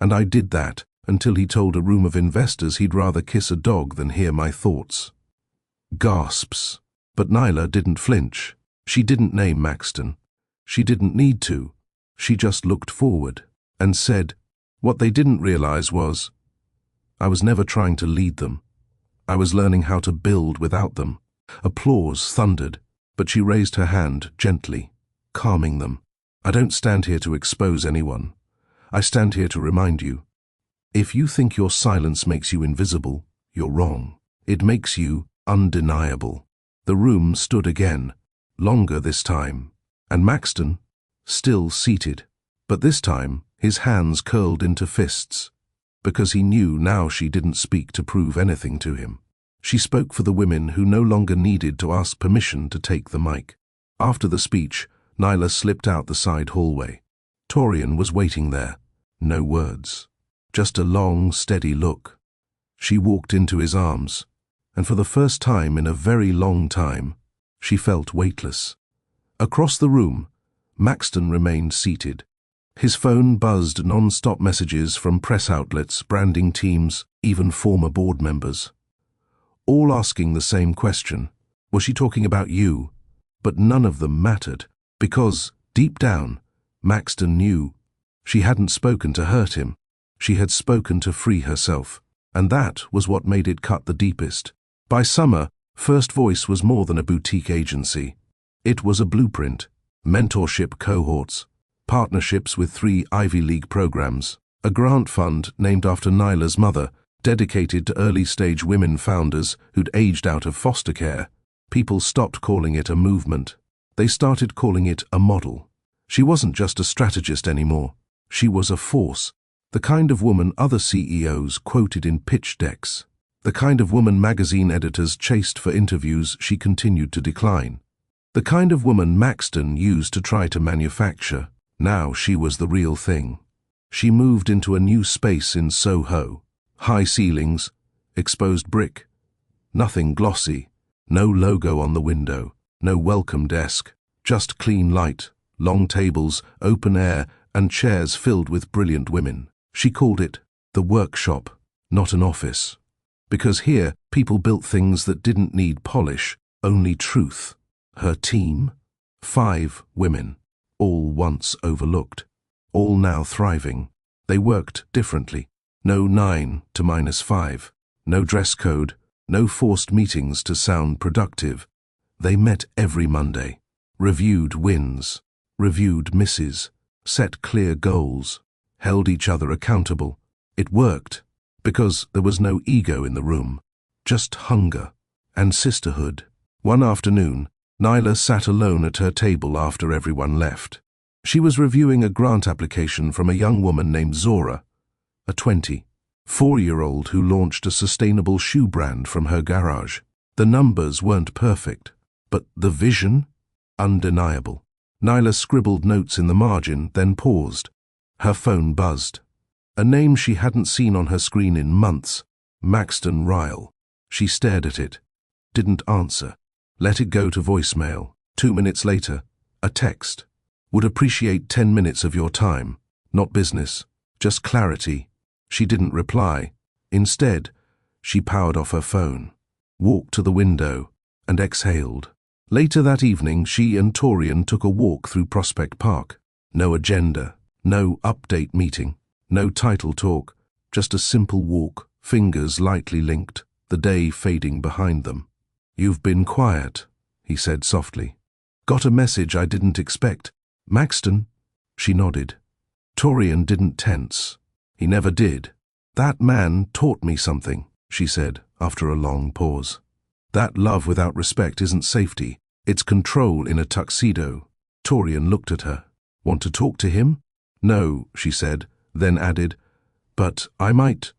And I did that until he told a room of investors he'd rather kiss a dog than hear my thoughts. Gasps. But Nyla didn't flinch. She didn't name Maxton. She didn't need to. She just looked forward and said, what they didn't realize was, I was never trying to lead them. I was learning how to build without them. Applause thundered, but she raised her hand gently, calming them. I don't stand here to expose anyone. I stand here to remind you. If you think your silence makes you invisible, you're wrong. It makes you undeniable. The room stood again, longer this time, and Maxton, still seated, but this time his hands curled into fists, because he knew now she didn't speak to prove anything to him. She spoke for the women who no longer needed to ask permission to take the mic. After the speech, Nyla slipped out the side hallway. Torian was waiting there. No words. Just a long, steady look. She walked into his arms, and for the first time in a very long time, she felt weightless. Across the room, Maxton remained seated. His phone buzzed non-stop messages from press outlets, branding teams, even former board members. All asking the same question. Was she talking about you? But none of them mattered, because, deep down, Maxton knew. She hadn't spoken to hurt him. She had spoken to free herself, and that was what made it cut the deepest. By summer, First Voice was more than a boutique agency. It was a blueprint, mentorship cohorts, partnerships with 3 Ivy League programs, a grant fund named after Nyla's mother, dedicated to early-stage women founders who'd aged out of foster care. People stopped calling it a movement. They started calling it a model. She wasn't just a strategist anymore. She was a force, the kind of woman other CEOs quoted in pitch decks, the kind of woman magazine editors chased for interviews she continued to decline, the kind of woman Maxton used to try to manufacture. Now she was the real thing. She moved into a new space in Soho. High ceilings, exposed brick, nothing glossy, no logo on the window, no welcome desk, just clean light, long tables, open air, and chairs filled with brilliant women. She called it the workshop, not an office. Because here, people built things that didn't need polish, only truth. Her team? 5 women, all once overlooked, all now thriving. They worked differently. No 9 to -5, no dress code, no forced meetings to sound productive. They met every Monday, reviewed wins, reviewed misses, set clear goals, held each other accountable. It worked, because there was no ego in the room, just hunger and sisterhood. One afternoon, Nyla sat alone at her table after everyone left. She was reviewing a grant application from a young woman named Zora, a 24-year-old who launched a sustainable shoe brand from her garage. The numbers weren't perfect, but the vision? Undeniable. Nyla scribbled notes in the margin, then paused. Her phone buzzed. A name she hadn't seen on her screen in months, Maxton Ryle. She stared at it, didn't answer, let it go to voicemail. 2 minutes later, a text. Would appreciate 10 minutes of your time, not business, just clarity. She didn't reply. Instead, she powered off her phone, walked to the window, and exhaled. Later that evening, she and Torian took a walk through Prospect Park. No agenda, no update meeting, no title talk, just a simple walk, fingers lightly linked, the day fading behind them. You've been quiet, he said softly. Got a message I didn't expect. Maxton? She nodded. Torian didn't tense. He never did. That man taught me something, she said after a long pause. That love without respect isn't safety, it's control in a tuxedo. Torian looked at her. Want to talk to him? No, she said, then added, but I might.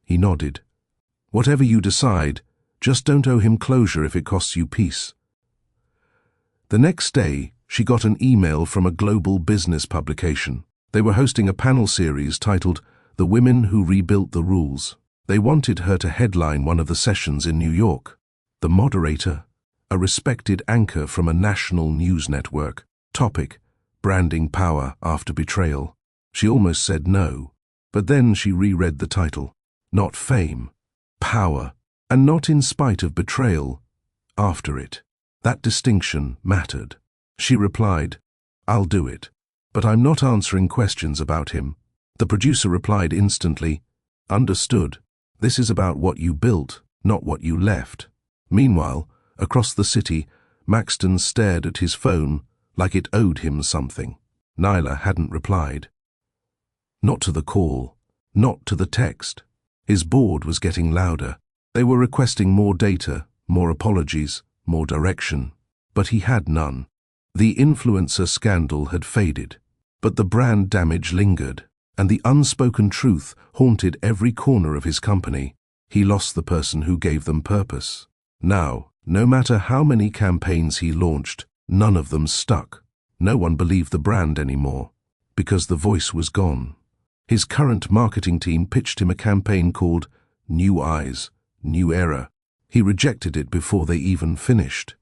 He nodded. Whatever you decide, just don't owe him closure if it costs you peace. The next day, she got an email from a global business publication. They were hosting a panel series titled The Women Who Rebuilt the Rules. They wanted her to headline one of the sessions in New York. The moderator, a respected anchor from a national news network. Topic: branding power after betrayal. She almost said no, but then she reread the title. Not fame, power, and not in spite of betrayal, after it. That distinction mattered. She replied, "I'll do it, but I'm not answering questions about him." The producer replied instantly, "Understood. This is about what you built, not what you left." Meanwhile, across the city, Maxton stared at his phone like it owed him something. Nyla hadn't replied. Not to the call, not to the text. His board was getting louder. They were requesting more data, more apologies, more direction. But he had none. The influencer scandal had faded, but the brand damage lingered, and the unspoken truth haunted every corner of his company. He lost the person who gave them purpose. Now, no matter how many campaigns he launched, none of them stuck. No one believed the brand anymore, because the voice was gone. His current marketing team pitched him a campaign called New Eyes, New Era. He rejected it before they even finished,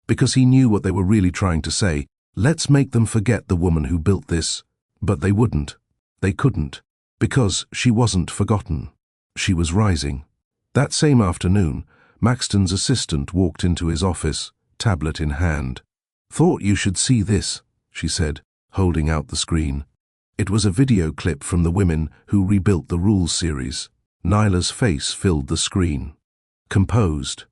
because he knew what they were really trying to say. Let's make them forget the woman who built this. But they wouldn't. They couldn't, because she wasn't forgotten. She was rising. That same afternoon, Maxton's assistant walked into his office, tablet in hand. "Thought you should see this," she said, holding out the screen. It was a video clip from the Women Who Rebuilt the Rules series. Nyla's face filled the screen. Composed,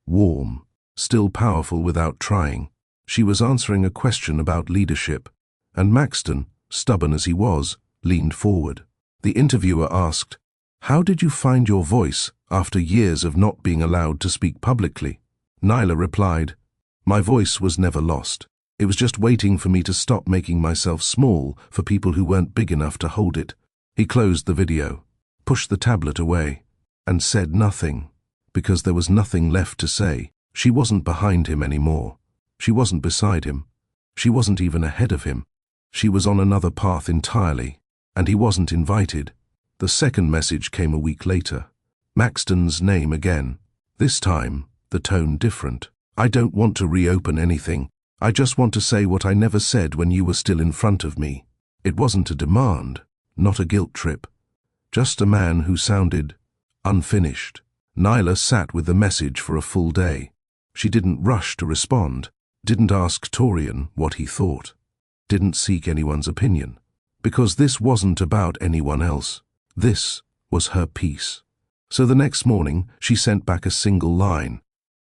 warm, still powerful without trying. She was answering a question about leadership, and Maxton, stubborn as he was, leaned forward. The interviewer asked, "How did you find your voice after years of not being allowed to speak publicly?" Nyla replied, "My voice was never lost. It was just waiting for me to stop making myself small for people who weren't big enough to hold it." He closed the video, pushed the tablet away, and said nothing, because there was nothing left to say. She wasn't behind him anymore. She wasn't beside him. She wasn't even ahead of him. She was on another path entirely, and he wasn't invited. The second message came a week later. Maxton's name again. This time, the tone different. "I don't want to reopen anything. I just want to say what I never said when you were still in front of me." It wasn't a demand, not a guilt trip. Just a man who sounded unfinished. Nyla sat with the message for a full day. She didn't rush to respond, didn't ask Torian what he thought, didn't seek anyone's opinion, because this wasn't about anyone else. This was her piece. So the next morning, she sent back a single line.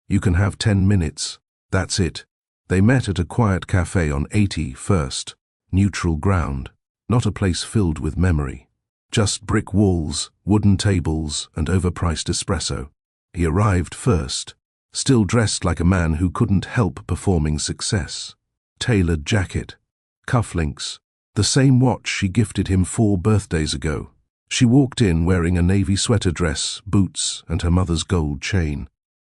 "You can have 10 minutes. That's it." They met at a quiet cafe on 81st, neutral ground, not a place filled with memory. Just brick walls, wooden tables, and overpriced espresso. He arrived first, still dressed like a man who couldn't help performing success. Tailored jacket, cufflinks, the same watch she gifted him 4 birthdays ago. She walked in wearing a navy sweater dress, boots, and her mother's gold chain.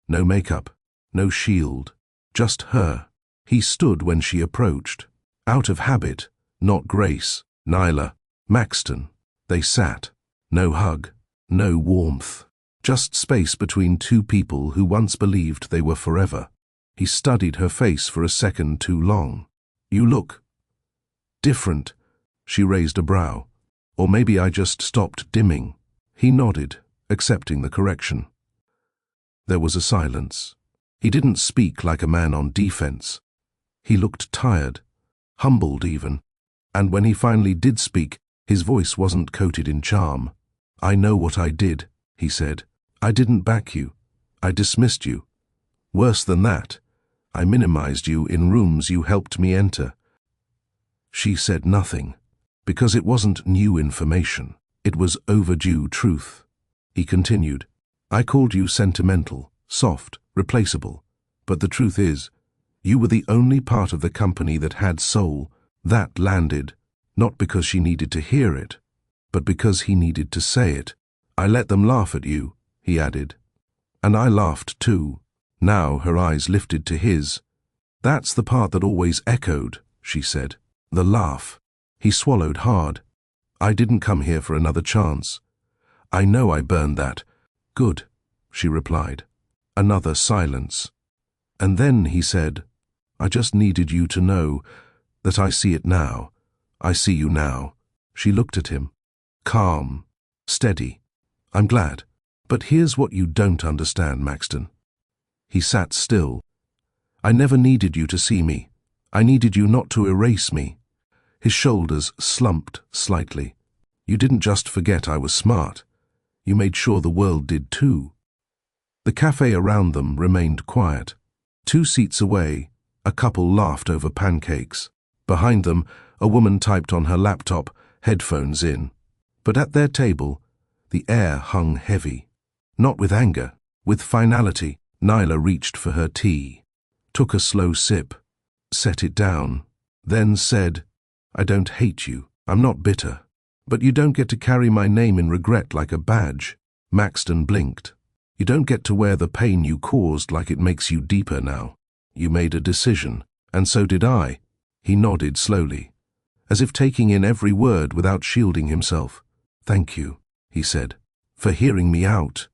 No makeup, no shield, just her. He stood when she approached. Out of habit, not grace. Nyla, Maxton. They sat. No hug, no warmth. Just space between two people who once believed they were forever. He studied her face for a second too long. "You look different." She raised a brow. "Or maybe I just stopped dimming." He nodded, accepting the correction. There was a silence. He didn't speak like a man on defense. He looked tired, humbled even. And when he finally did speak, his voice wasn't coated in charm. "I know what I did," he said. "I didn't back you. I dismissed you. Worse than that, I minimized you in rooms you helped me enter." She said nothing, because it wasn't new information. It was overdue truth. He continued, "I called you sentimental, soft, replaceable. But the truth is, you were the only part of the company that had soul. That landed, not because she needed to hear it, but because he needed to say it. I let them laugh at you," he added. "And I laughed too." Now her eyes lifted to his. "That's the part that always echoed," she said. "The laugh." He swallowed hard. I didn't come here for another chance. I know I burned that. Good, she replied. Another silence. And then he said, I just needed you to know that I see it now. I see you now. She looked at him. Calm. Steady. I'm glad. But here's what you don't understand, Maxton. He sat still. I never needed you to see me. I needed you not to erase me. His shoulders slumped slightly. You didn't just forget I was smart. You made sure the world did too. The cafe around them remained quiet. 2 seats away, a couple laughed over pancakes. Behind them, a woman typed on her laptop, headphones in. But at their table, the air hung heavy. Not with anger, with finality. Nyla reached for her tea, took a slow sip, set it down, then said, I don't hate you. I'm not bitter. But you don't get to carry my name in regret like a badge. Maxton blinked. You don't get to wear the pain you caused like it makes you deeper now. You made a decision, and so did I. He nodded slowly, as if taking in every word without shielding himself. Thank you, he said, for hearing me out.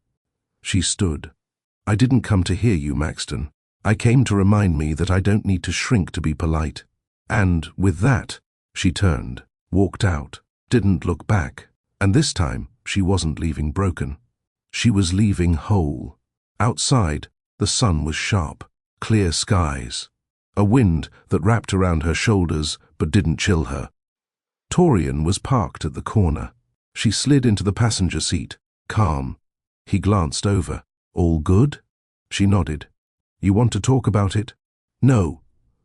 She stood. I didn't come to hear you, Maxton. I came to remind me that I don't need to shrink to be polite. And with that, she turned, walked out, didn't look back. And this time, she wasn't leaving broken. She was leaving whole. Outside, the sun was sharp, clear skies, a wind that wrapped around her shoulders but didn't chill her. Torian was parked at the corner. She slid into the passenger seat, calm. He glanced over. All good? She nodded. You want to talk about it? No,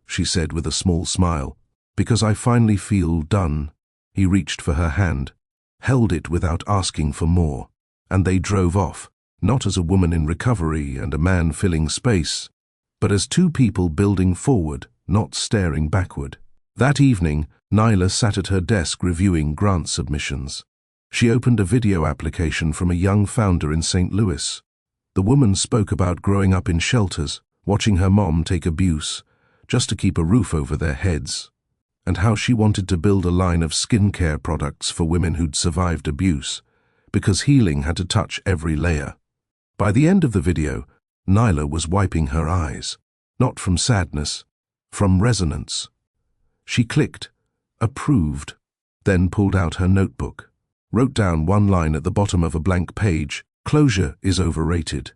she said with a small smile, because I finally feel done. He reached for her hand, held it without asking for more, and they drove off, not as a woman in recovery and a man filling space, but as 2 people building forward, not staring backward. That evening, Nyla sat at her desk reviewing grant submissions. She opened a video application from a young founder in St. Louis. The woman spoke about growing up in shelters, watching her mom take abuse, just to keep a roof over their heads, and how she wanted to build a line of skincare products for women who'd survived abuse, because healing had to touch every layer. By the end of the video, Nyla was wiping her eyes, not from sadness, from resonance. She clicked, approved, then pulled out her notebook, wrote down one line at the bottom of a blank page. Closure is overrated.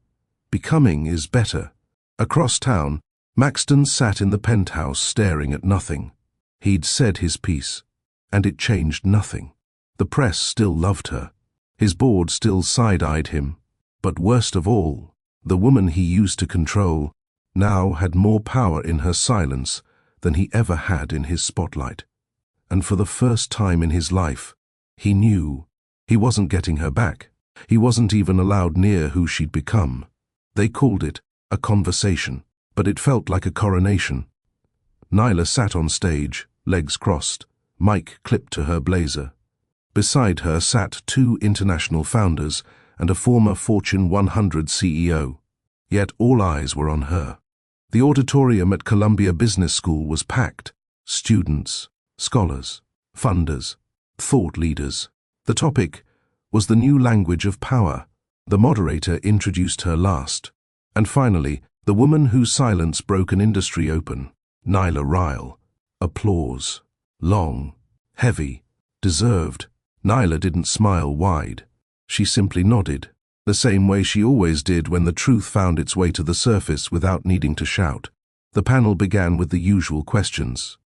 Becoming is better. Across town, Maxton sat in the penthouse staring at nothing. He'd said his piece, and it changed nothing. The press still loved her. His board still side-eyed him. But worst of all, the woman he used to control now had more power in her silence than he ever had in his spotlight. And for the first time in his life, he knew he wasn't getting her back. He wasn't even allowed near who she'd become. They called it a conversation, but it felt like a coronation. Nyla sat on stage, legs crossed, mic clipped to her blazer. Beside her sat 2 international founders and a former Fortune 100 CEO. Yet all eyes were on her. The auditorium at Columbia Business School was packed. Students, scholars, funders, thought leaders. The topic was the new language of power. The moderator introduced her last. And finally, the woman whose silence broke an industry open, Nyla Ryle. Applause. Long, heavy, deserved. Nyla didn't smile wide. She simply nodded, the same way she always did when the truth found its way to the surface without needing to shout. The panel began with the usual questions.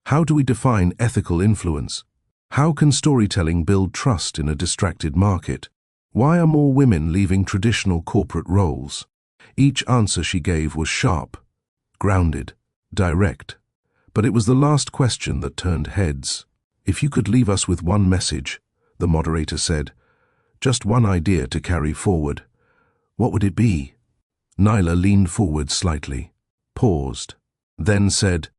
How do we define ethical influence? How can storytelling build trust in a distracted market? Why are more women leaving traditional corporate roles? Each answer she gave was sharp, grounded, direct. But it was the last question that turned heads. If you could leave us with one message, the moderator said, just one idea to carry forward, what would it be? Nyla leaned forward slightly, paused, then said,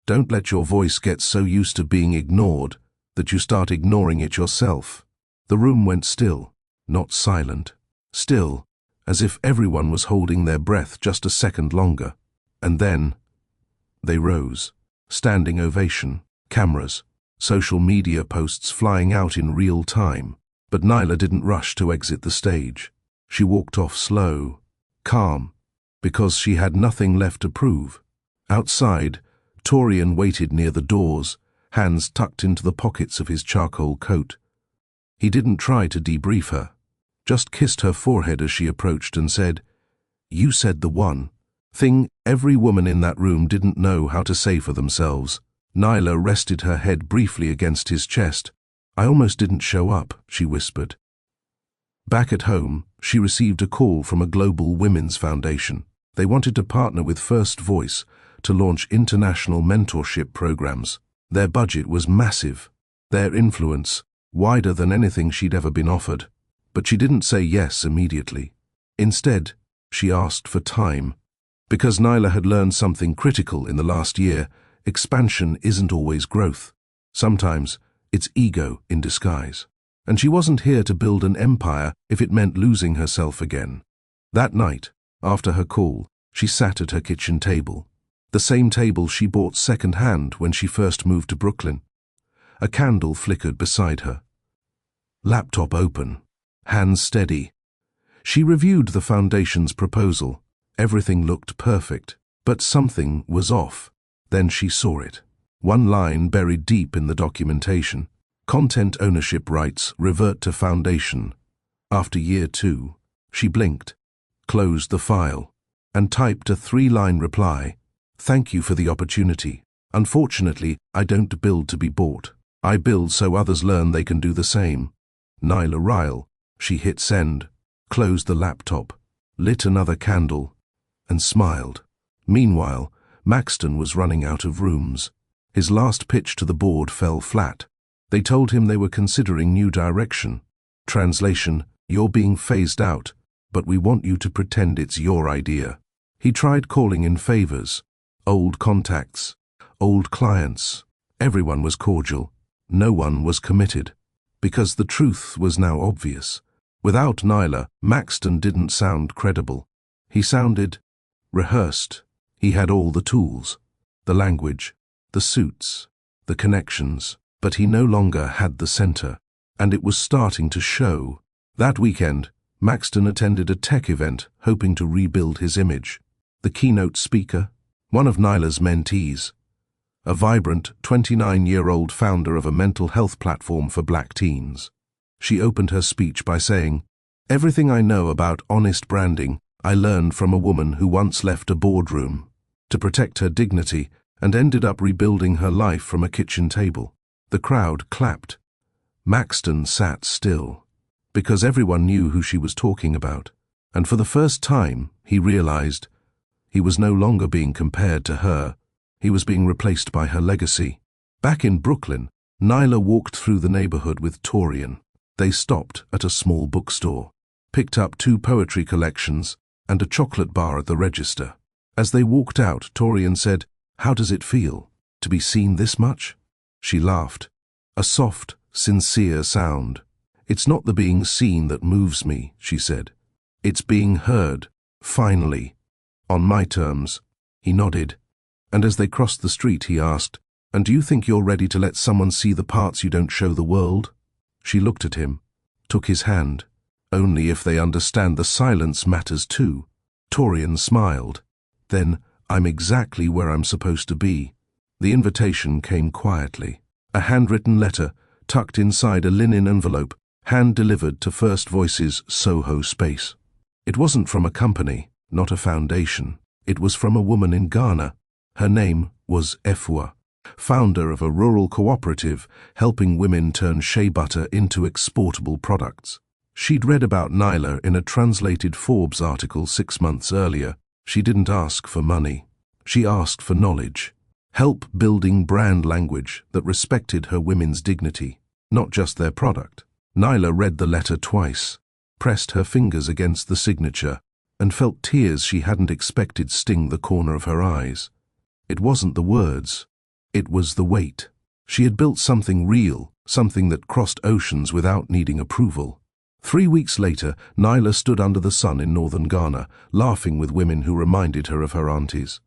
don't let your voice get so used to being ignored that you start ignoring it yourself. The room went still, not silent. Still, as if everyone was holding their breath just a second longer. And then, they rose. Standing ovation, cameras, social media posts flying out in real time. But Nyla didn't rush to exit the stage. She walked off slow, calm, because she had nothing left to prove. Outside, Torian waited near the doors, hands tucked into the pockets of his charcoal coat. He didn't try to debrief her, just kissed her forehead as she approached and said, "You said the one thing every woman in that room didn't know how to say for themselves." Nyla rested her head briefly against his chest. "I almost didn't show up," she whispered. Back at home, she received a call from a global women's foundation. They wanted to partner with First Voice to launch international mentorship programs. Their budget was massive, their influence wider than anything she'd ever been offered. But she didn't say yes immediately. Instead, she asked for time. Because Nyla had learned something critical in the last year, expansion isn't always growth. Sometimes it's ego in disguise. And she wasn't here to build an empire if it meant losing herself again. That night, after her call, she sat at her kitchen table. The same table she bought second-hand when she first moved to Brooklyn. A candle flickered beside her. Laptop open, hands steady. She reviewed the foundation's proposal. Everything looked perfect, but something was off. Then she saw it. One line buried deep in the documentation. Content ownership rights revert to foundation. After year 2, she blinked, closed the file, and typed a 3-line reply. "Thank you for the opportunity. Unfortunately, I don't build to be bought. I build so others learn they can do the same." Nyla Ryle. She hit send, closed the laptop, lit another candle, and smiled. Meanwhile, Maxton was running out of rooms. His last pitch to the board fell flat. They told him they were considering new direction. Translation: "You're being phased out, but we want you to pretend it's your idea." He tried calling in favors. Old contacts, old clients. Everyone was cordial. No one was committed. Because the truth was now obvious. Without Nyla, Maxton didn't sound credible. He sounded rehearsed. He had all the tools, the language, the suits, the connections, but he no longer had the center, and it was starting to show. That weekend, Maxton attended a tech event hoping to rebuild his image. The keynote speaker, one of Nyla's mentees, a vibrant 29-year-old founder of a mental health platform for black teens. She opened her speech by saying, "Everything I know about honest branding, I learned from a woman who once left a boardroom to protect her dignity and ended up rebuilding her life from a kitchen table." The crowd clapped. Maxton sat still, because everyone knew who she was talking about, and for the first time, he realized he was no longer being compared to her. He was being replaced by her legacy. Back in Brooklyn, Nyla walked through the neighborhood with Torian. They stopped at a small bookstore, picked up 2 poetry collections and a chocolate bar at the register. As they walked out, Torian said, "How does it feel to be seen this much?" She laughed, a soft, sincere sound. "It's not the being seen that moves me," she said. "It's being heard, finally, on my terms." He nodded, and as they crossed the street he asked, "And do you think you're ready to let someone see the parts you don't show the world?" She looked at him, took his hand. "Only if they understand the silence matters too." Torian smiled. "Then I'm exactly where I'm supposed to be." The invitation came quietly. A handwritten letter, tucked inside a linen envelope, hand-delivered to First Voice's Soho space. It wasn't from a company, not a foundation. It was from a woman in Ghana. Her name was Efua, founder of a rural cooperative helping women turn shea butter into exportable products. She'd read about Nyla in a translated Forbes article 6 months earlier. She didn't ask for money. She asked for knowledge. Help building brand language that respected her women's dignity, not just their product. Nyla read the letter twice, pressed her fingers against the signature, and felt tears she hadn't expected sting the corner of her eyes. It wasn't the words. It was the weight. She had built something real, something that crossed oceans without needing approval. 3 weeks later, Nyla stood under the sun in northern Ghana, laughing with women who reminded her of her aunties.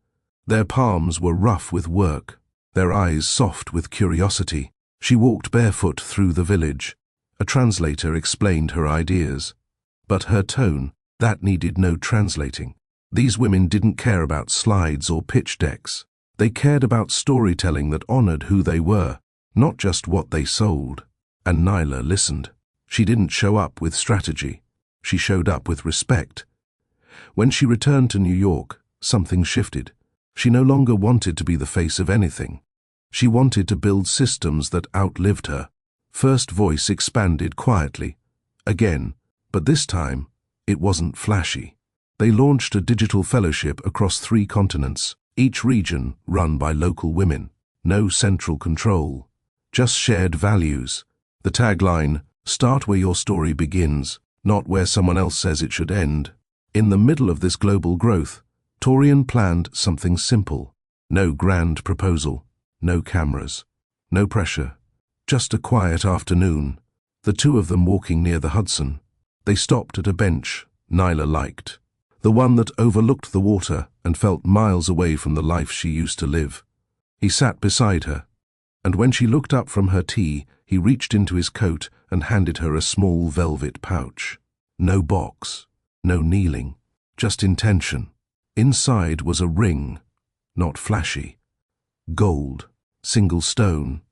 Their palms were rough with work, their eyes soft with curiosity. She walked barefoot through the village. A translator explained her ideas. But her tone, that needed no translating. These women didn't care about slides or pitch decks. They cared about storytelling that honored who they were, not just what they sold. And Nyla listened. She didn't show up with strategy. She showed up with respect. When she returned to New York, something shifted. She no longer wanted to be the face of anything. She wanted to build systems that outlived her. First Voice expanded quietly. Again, but this time, it wasn't flashy. They launched a digital fellowship across 3 continents, each region run by local women. No central control, just shared values. The tagline, "Start where your story begins, not where someone else says it should end." In the middle of this global growth, Torian planned something simple. No grand proposal, no cameras, no pressure. Just a quiet afternoon, the 2 of them walking near the Hudson. They stopped at a bench Nyla liked, the one that overlooked the water and felt miles away from the life she used to live. He sat beside her, and when she looked up from her tea, he reached into his coat and handed her a small velvet pouch. No box, no kneeling, just intention. Inside was a ring, not flashy. Gold, single stone,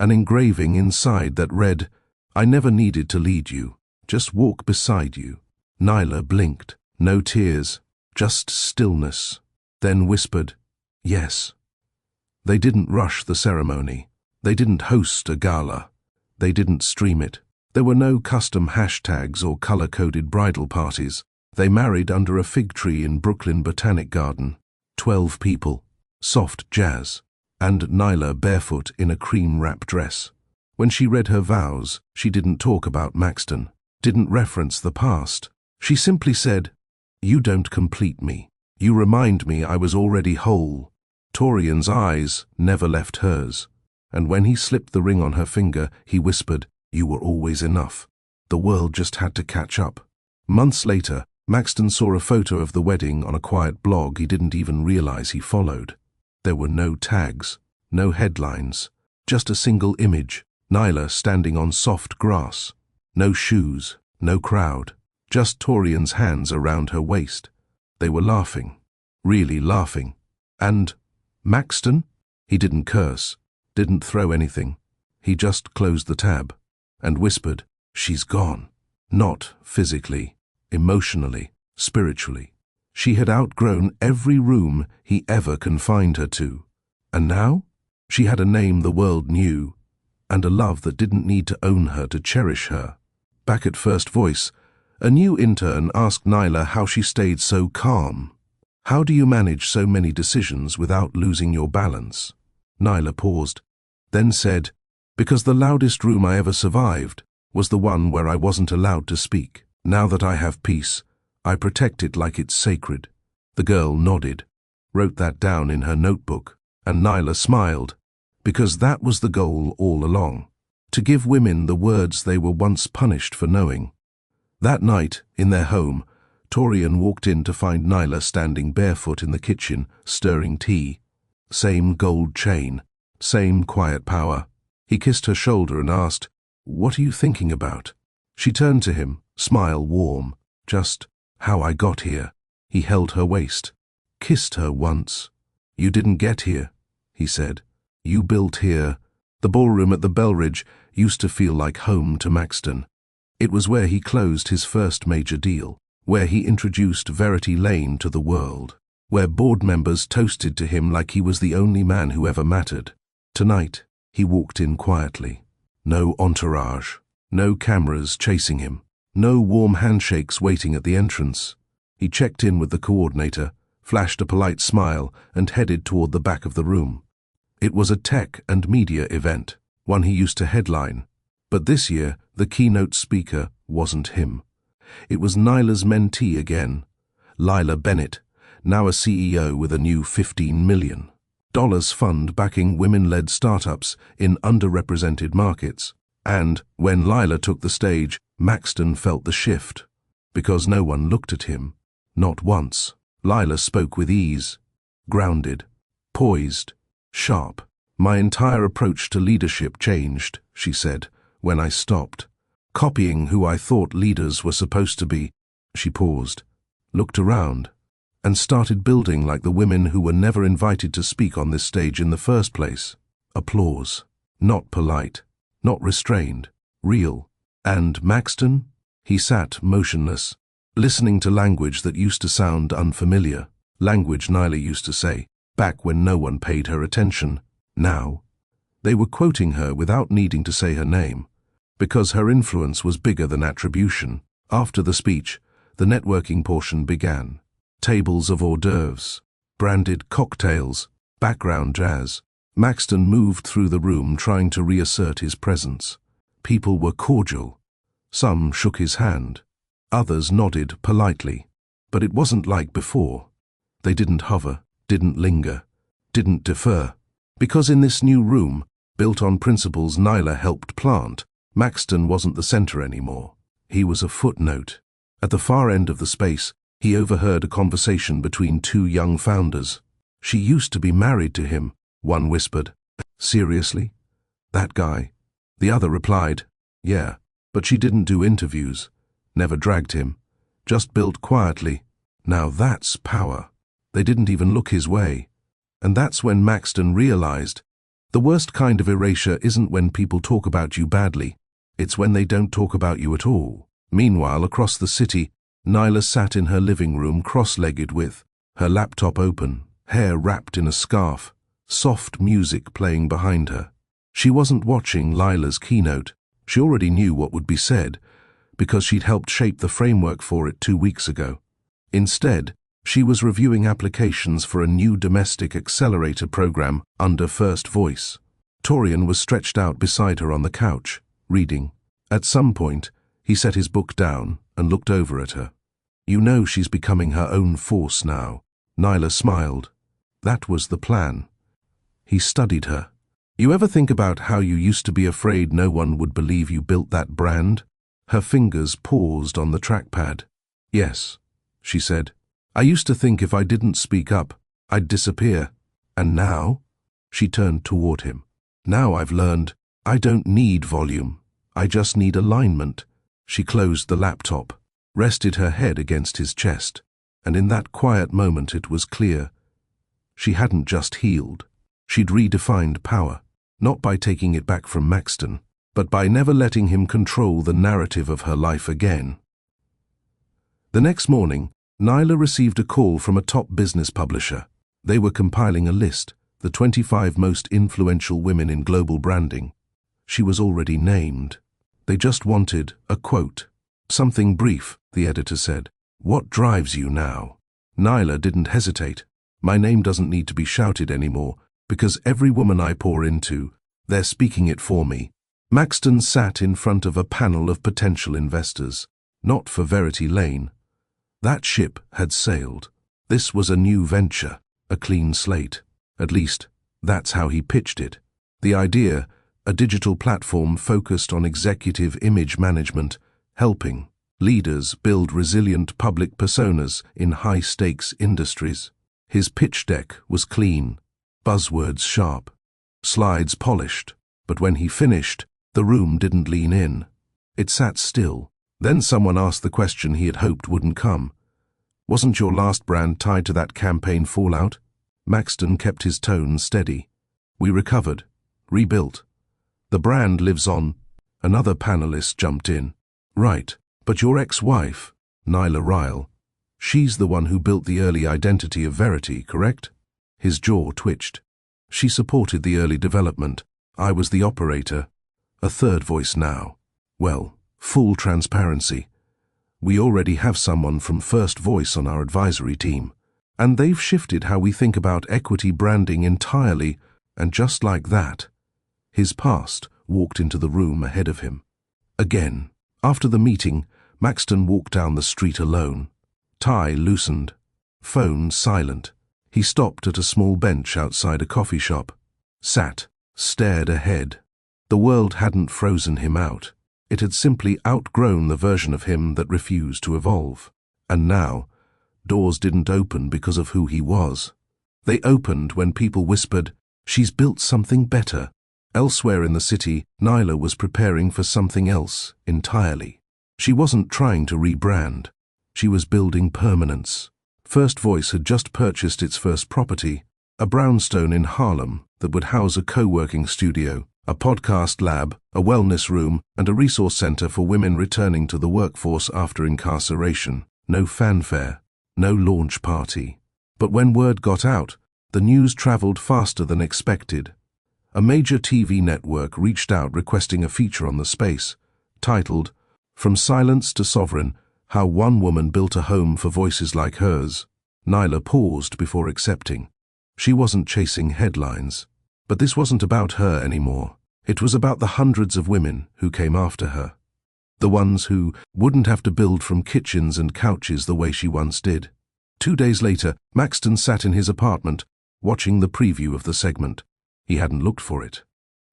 an engraving inside that read, "I never needed to lead you, just walk beside you." Nyla blinked. No tears, just stillness, then whispered, "Yes." They didn't rush the ceremony. They didn't host a gala. They didn't stream it. There were no custom hashtags or color-coded bridal parties. They married under a fig tree in Brooklyn Botanic Garden. 12 people, soft jazz, and Nyla barefoot in a cream-wrap dress. When she read her vows, she didn't talk about Maxton, didn't reference the past. She simply said, "You don't complete me. You remind me I was already whole." Torian's eyes never left hers, and when he slipped the ring on her finger, he whispered, "You were always enough. The world just had to catch up." Months later, Maxton saw a photo of the wedding on a quiet blog he didn't even realize he followed. There were no tags, no headlines, just a single image, Nyla standing on soft grass. No shoes, no crowd, just Torian's hands around her waist. They were laughing, really laughing. And Maxton? He didn't curse, didn't throw anything. He just closed the tab and whispered, "She's gone." Not physically, emotionally, spiritually. She had outgrown every room he ever confined her to. And now? She had a name the world knew, and a love that didn't need to own her to cherish her. Back at First Voice, a new intern asked Nyla how she stayed so calm. "How do you manage so many decisions without losing your balance?" Nyla paused, then said, "Because the loudest room I ever survived was the one where I wasn't allowed to speak. Now that I have peace, I protect it like it's sacred." The girl nodded, wrote that down in her notebook, and Nyla smiled, because that was the goal all along, to give women the words they were once punished for knowing. That night, in their home, Torian walked in to find Nyla standing barefoot in the kitchen, stirring tea. Same gold chain, same quiet power. He kissed her shoulder and asked, "What are you thinking about?" She turned to him, smile warm, "Just how I got here." He held her waist, kissed her once. "You didn't get here," he said. "You built here." The ballroom at the Belridge used to feel like home to Maxton. It was where he closed his first major deal, where he introduced Verity Lane to the world, where board members toasted to him like he was the only man who ever mattered. Tonight, he walked in quietly. No entourage, no cameras chasing him, no warm handshakes waiting at the entrance. He checked in with the coordinator, flashed a polite smile, and headed toward the back of the room. It was a tech and media event, one he used to headline. But this year, the keynote speaker wasn't him. It was Nyla's mentee again, Lila Bennett, now a CEO with a new $15 million fund backing women-led startups in underrepresented markets. And when Lila took the stage, Maxton felt the shift, because no one looked at him. Not once. Lila spoke with ease, grounded, poised, sharp. My entire approach to leadership changed, she said, when I stopped. Copying who I thought leaders were supposed to be. She paused, looked around, and started building like the women who were never invited to speak on this stage in the first place. Applause. Not polite, not restrained, real. And Maxton? He sat motionless, listening to language that used to sound unfamiliar, language Nyla used to say, back when no one paid her attention. Now, they were quoting her without needing to say her name, because her influence was bigger than attribution. After the speech, the networking portion began. Tables of hors d'oeuvres, branded cocktails, background jazz. Maxton moved through the room trying to reassert his presence. People were cordial. Some shook his hand. Others nodded politely. But it wasn't like before. They didn't hover, didn't linger, didn't defer. Because in this new room, built on principles Nyla helped plant, Maxton wasn't the center anymore. He was a footnote. At the far end of the space, he overheard a conversation between two young founders. She used to be married to him, one whispered. Seriously? That guy? The other replied, yeah, but she didn't do interviews, never dragged him, just built quietly. Now that's power. They didn't even look his way. And that's when Maxton realized, the worst kind of erasure isn't when people talk about you badly, it's when they don't talk about you at all. Meanwhile, across the city, Nyla sat in her living room cross-legged with her laptop open, hair wrapped in a scarf, soft music playing behind her. She wasn't watching Lila's keynote. She already knew what would be said, because she'd helped shape the framework for it 2 weeks ago. Instead, she was reviewing applications for a new domestic accelerator program under First Voice. Torian was stretched out beside her on the couch, reading. At some point, he set his book down and looked over at her. You know she's becoming her own force now. Nyla smiled. That was the plan. He studied her. You ever think about how you used to be afraid no one would believe you built that brand? Her fingers paused on the trackpad. Yes, she said. I used to think if I didn't speak up, I'd disappear. And now? She turned toward him. Now I've learned, I don't need volume. I just need alignment. She closed the laptop, rested her head against his chest, and in that quiet moment it was clear. She hadn't just healed. She'd redefined power, not by taking it back from Maxton, but by never letting him control the narrative of her life again. The next morning, Nyla received a call from a top business publisher. They were compiling a list, the 25 most influential women in global branding. She was already named. They just wanted a quote. Something brief, the editor said. What drives you now? Nyla didn't hesitate. My name doesn't need to be shouted anymore, because every woman I pour into, they're speaking it for me. Maxton sat in front of a panel of potential investors, not for Verity Lane. That ship had sailed. This was a new venture, a clean slate. At least, that's how he pitched it. The idea, a digital platform focused on executive image management, helping leaders build resilient public personas in high-stakes industries. His pitch deck was clean, buzzwords sharp, slides polished, but when he finished, the room didn't lean in. It sat still. Then someone asked the question he had hoped wouldn't come. Wasn't your last brand tied to that campaign fallout? Maxton kept his tone steady. We recovered, rebuilt. The brand lives on. Another panelist jumped in. Right, but your ex-wife, Nyla Ryle, she's the one who built the early identity of Verity, correct? His jaw twitched. She supported the early development. I was the operator. A third voice now. Well, full transparency. We already have someone from First Voice on our advisory team, and they've shifted how we think about equity branding entirely, and just like that, his past walked into the room ahead of him. Again, after the meeting, Maxton walked down the street alone. Tie loosened, phone silent. He stopped at a small bench outside a coffee shop, sat, stared ahead. The world hadn't frozen him out. It had simply outgrown the version of him that refused to evolve. And now, doors didn't open because of who he was. They opened when people whispered, She's built something better. Elsewhere in the city, Nyla was preparing for something else entirely. She wasn't trying to rebrand. She was building permanence. First Voice had just purchased its first property, a brownstone in Harlem that would house a co-working studio, a podcast lab, a wellness room, and a resource center for women returning to the workforce after incarceration. No fanfare, no launch party. But when word got out, the news traveled faster than expected. A major TV network reached out requesting a feature on the space, titled, "From Silence to Sovereign, How One Woman Built a Home for Voices Like Hers." Nyla paused before accepting. She wasn't chasing headlines. But this wasn't about her anymore. It was about the hundreds of women who came after her. The ones who wouldn't have to build from kitchens and couches the way she once did. 2 days later, Maxton sat in his apartment, watching the preview of the segment. He hadn't looked for it.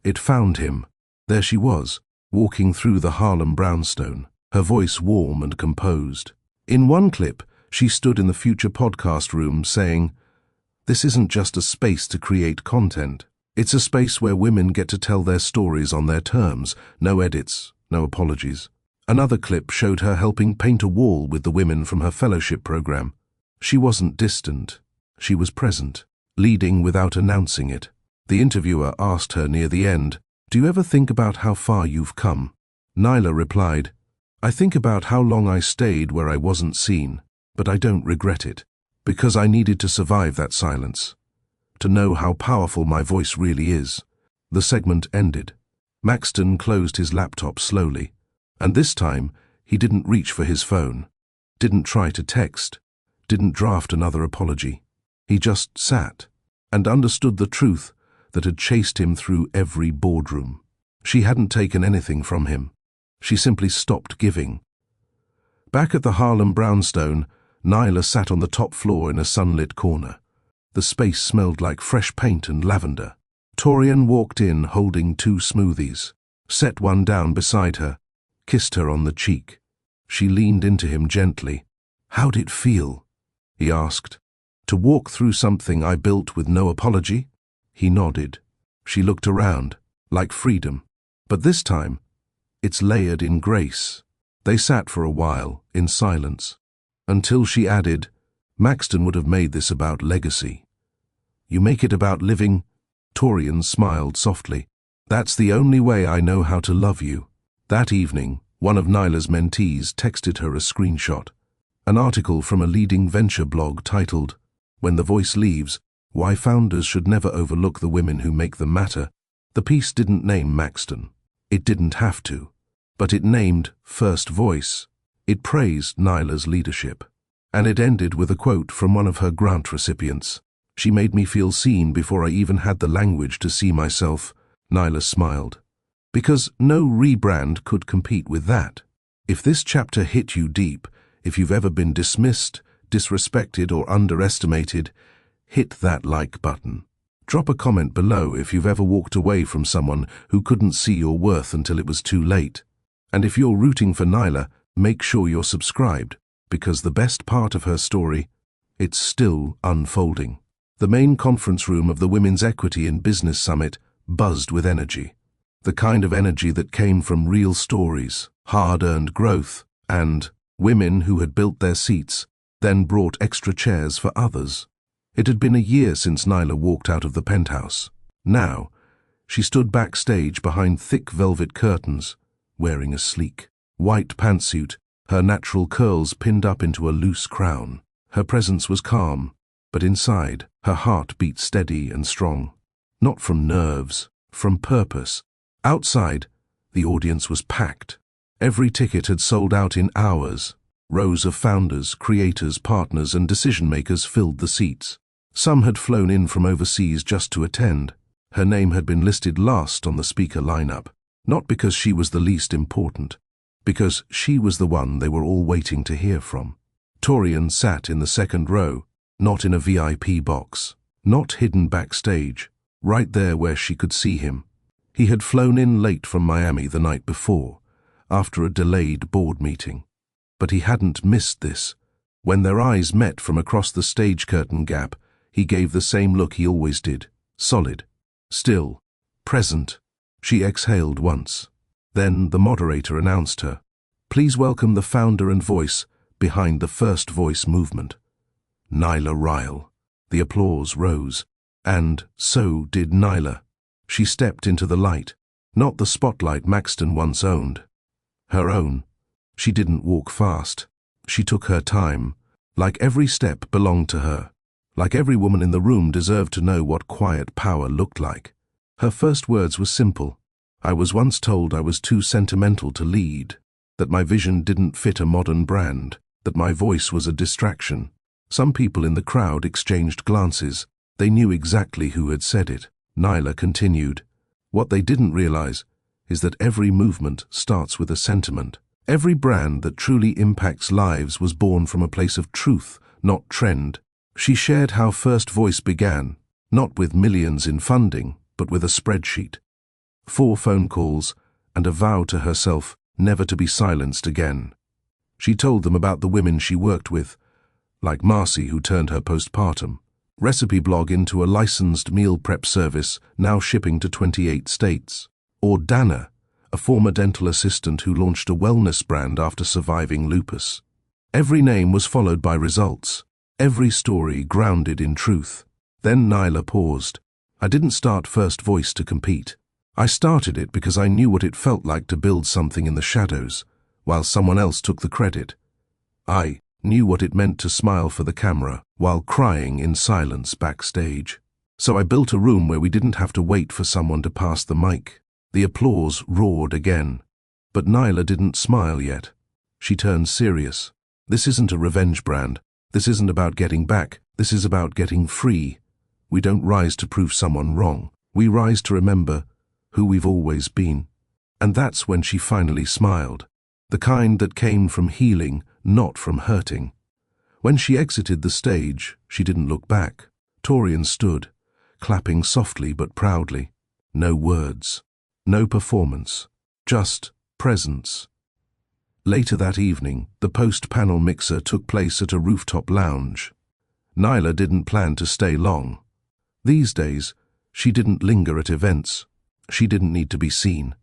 It found him. There she was, walking through the Harlem brownstone, her voice warm and composed. In one clip, she stood in the Future podcast room saying, "This isn't just a space to create content. It's a space where women get to tell their stories on their terms, no edits, no apologies." Another clip showed her helping paint a wall with the women from her fellowship program. She wasn't distant. She was present, leading without announcing it. The interviewer asked her near the end, "Do you ever think about how far you've come?" Nyla replied, "I think about how long I stayed where I wasn't seen, but I don't regret it, because I needed to survive that silence, to know how powerful my voice really is." The segment ended. Maxton closed his laptop slowly, and this time he didn't reach for his phone, didn't try to text, didn't draft another apology. He just sat and understood the truth that had chased him through every boardroom. She hadn't taken anything from him. She simply stopped giving. Back at the Harlem brownstone, Nyla sat on the top floor in a sunlit corner. The space smelled like fresh paint and lavender. Torian walked in holding 2 smoothies, set one down beside her, kissed her on the cheek. She leaned into him gently. "How'd it feel?" he asked. "To walk through something I built with no apology?" He nodded. She looked around, like freedom. But this time, it's layered in grace. They sat for a while, in silence, until she added, "Maxton would have made this about legacy. You make it about living." Torian smiled softly. "That's the only way I know how to love you." That evening, one of Nyla's mentees texted her a screenshot, an article from a leading venture blog titled, "When the Voice Leaves, Why Founders Should Never Overlook the Women Who Make Them Matter." The piece didn't name Maxton. It didn't have to. But it named First Voice. It praised Nyla's leadership. And it ended with a quote from one of her grant recipients. "She made me feel seen before I even had the language to see myself." Nyla smiled. Because no rebrand could compete with that. If this chapter hit you deep, if you've ever been dismissed, disrespected, or underestimated, hit that like button. Drop a comment below if you've ever walked away from someone who couldn't see your worth until it was too late. And if you're rooting for Nyla, make sure you're subscribed, because the best part of her story, it's still unfolding. The main conference room of the Women's Equity in Business Summit buzzed with energy. The kind of energy that came from real stories, hard-earned growth, and women who had built their seats, then brought extra chairs for others. It had been a year since Nyla walked out of the penthouse. Now, she stood backstage behind thick velvet curtains, wearing a sleek, white pantsuit, her natural curls pinned up into a loose crown. Her presence was calm, but inside, her heart beat steady and strong. Not from nerves, from purpose. Outside, the audience was packed. Every ticket had sold out in hours. Rows of founders, creators, partners, and decision-makers filled the seats. Some had flown in from overseas just to attend. Her name had been listed last on the speaker lineup, not because she was the least important, because she was the one they were all waiting to hear from. Torian sat in the second row, not in a VIP box, not hidden backstage, right there where she could see him. He had flown in late from Miami the night before, after a delayed board meeting. But he hadn't missed this. When their eyes met from across the stage curtain gap, he gave the same look he always did, solid, Still, present. She exhaled once. Then the moderator announced her. Please welcome the founder and voice behind the First Voice movement, Nyla Ryle. The applause rose, and so did Nyla. She stepped into the light, not the spotlight Maxton once owned. Her own. She didn't walk fast. She took her time. Like every step belonged to her. Like every woman in the room deserved to know what quiet power looked like. Her first words were simple. I was once told I was too sentimental to lead, that my vision didn't fit a modern brand, that my voice was a distraction. Some people in the crowd exchanged glances. They knew exactly who had said it. Nyla continued. What they didn't realize is that every movement starts with a sentiment. Every brand that truly impacts lives was born from a place of truth, not trend. She shared how First Voice began, not with millions in funding, but with a spreadsheet. 4 phone calls and a vow to herself never to be silenced again. She told them about the women she worked with, like Marcy, who turned her postpartum recipe blog into a licensed meal prep service now shipping to 28 states, or Dana, a former dental assistant who launched a wellness brand after surviving lupus. Every name was followed by results, every story grounded in truth. Then Nyla paused. I didn't start First Voice to compete. I started it because I knew what it felt like to build something in the shadows, while someone else took the credit. I knew what it meant to smile for the camera while crying in silence backstage. So I built a room where we didn't have to wait for someone to pass the mic. The applause roared again. But Nyla didn't smile yet. She turned serious. This isn't a revenge brand. This isn't about getting back. This is about getting free. We don't rise to prove someone wrong. We rise to remember who we've always been. And that's when she finally smiled. The kind that came from healing, not from hurting. When she exited the stage, she didn't look back. Torian stood, clapping softly but proudly. No words, no performance, just presence. Later that evening, the post-panel mixer took place at a rooftop lounge. Nyla didn't plan to stay long. These days, she didn't linger at events. She didn't need to be seen.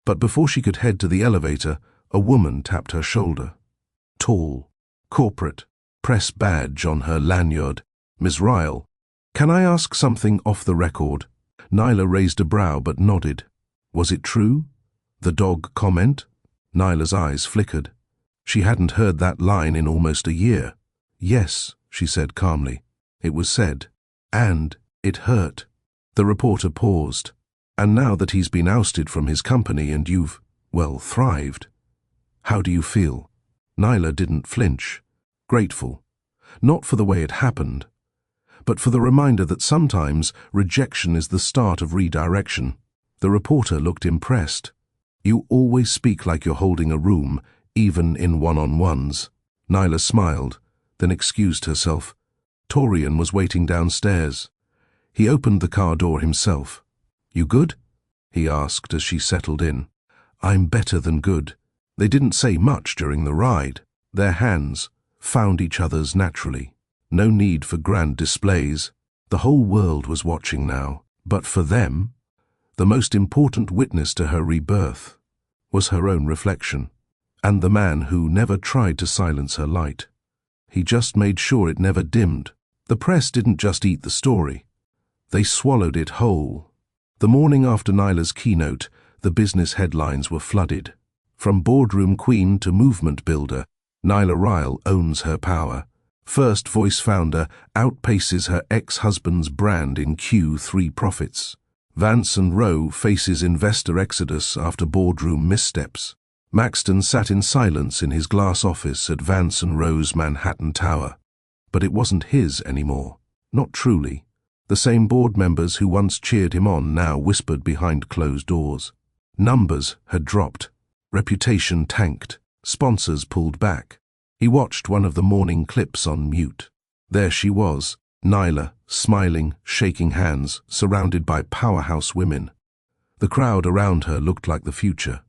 But before she could head to the elevator, a woman tapped her shoulder. Tall, corporate, press badge on her lanyard. Ms. Ryle, can I ask something off the record? Nyla raised a brow but nodded. Was it true? The dog comment? Nyla's eyes flickered. She hadn't heard that line in almost a year. Yes, she said calmly. It was said. And it hurt. The reporter paused. And now that he's been ousted from his company and you've, well, thrived, how do you feel? Nyla didn't flinch. Grateful. Not for the way it happened, but for the reminder that sometimes rejection is the start of redirection. The reporter looked impressed. You always speak like you're holding a room, even in one-on-ones. Nyla smiled, then excused herself. Torian was waiting downstairs. He opened the car door himself. You good? He asked as she settled in. I'm better than good. They didn't say much during the ride. Their hands found each other's naturally. No need for grand displays. The whole world was watching now. But for them, the most important witness to her rebirth was her own reflection, and the man who never tried to silence her light. He just made sure it never dimmed. The press didn't just eat the story. They swallowed it whole. The morning after Nyla's keynote, the business headlines were flooded. From boardroom queen to movement builder, Nyla Ryle owns her power. First Voice founder outpaces her ex-husband's brand in Q3 profits. Vance and Rowe faces investor exodus after boardroom missteps. Maxton sat in silence in his glass office at Vance and Rowe's Manhattan Tower. But it wasn't his anymore. Not truly. The same board members who once cheered him on now whispered behind closed doors. Numbers had dropped. Reputation tanked. Sponsors pulled back. He watched one of the morning clips on mute. There she was, Nyla, smiling, shaking hands, surrounded by powerhouse women. The crowd around her looked like the future.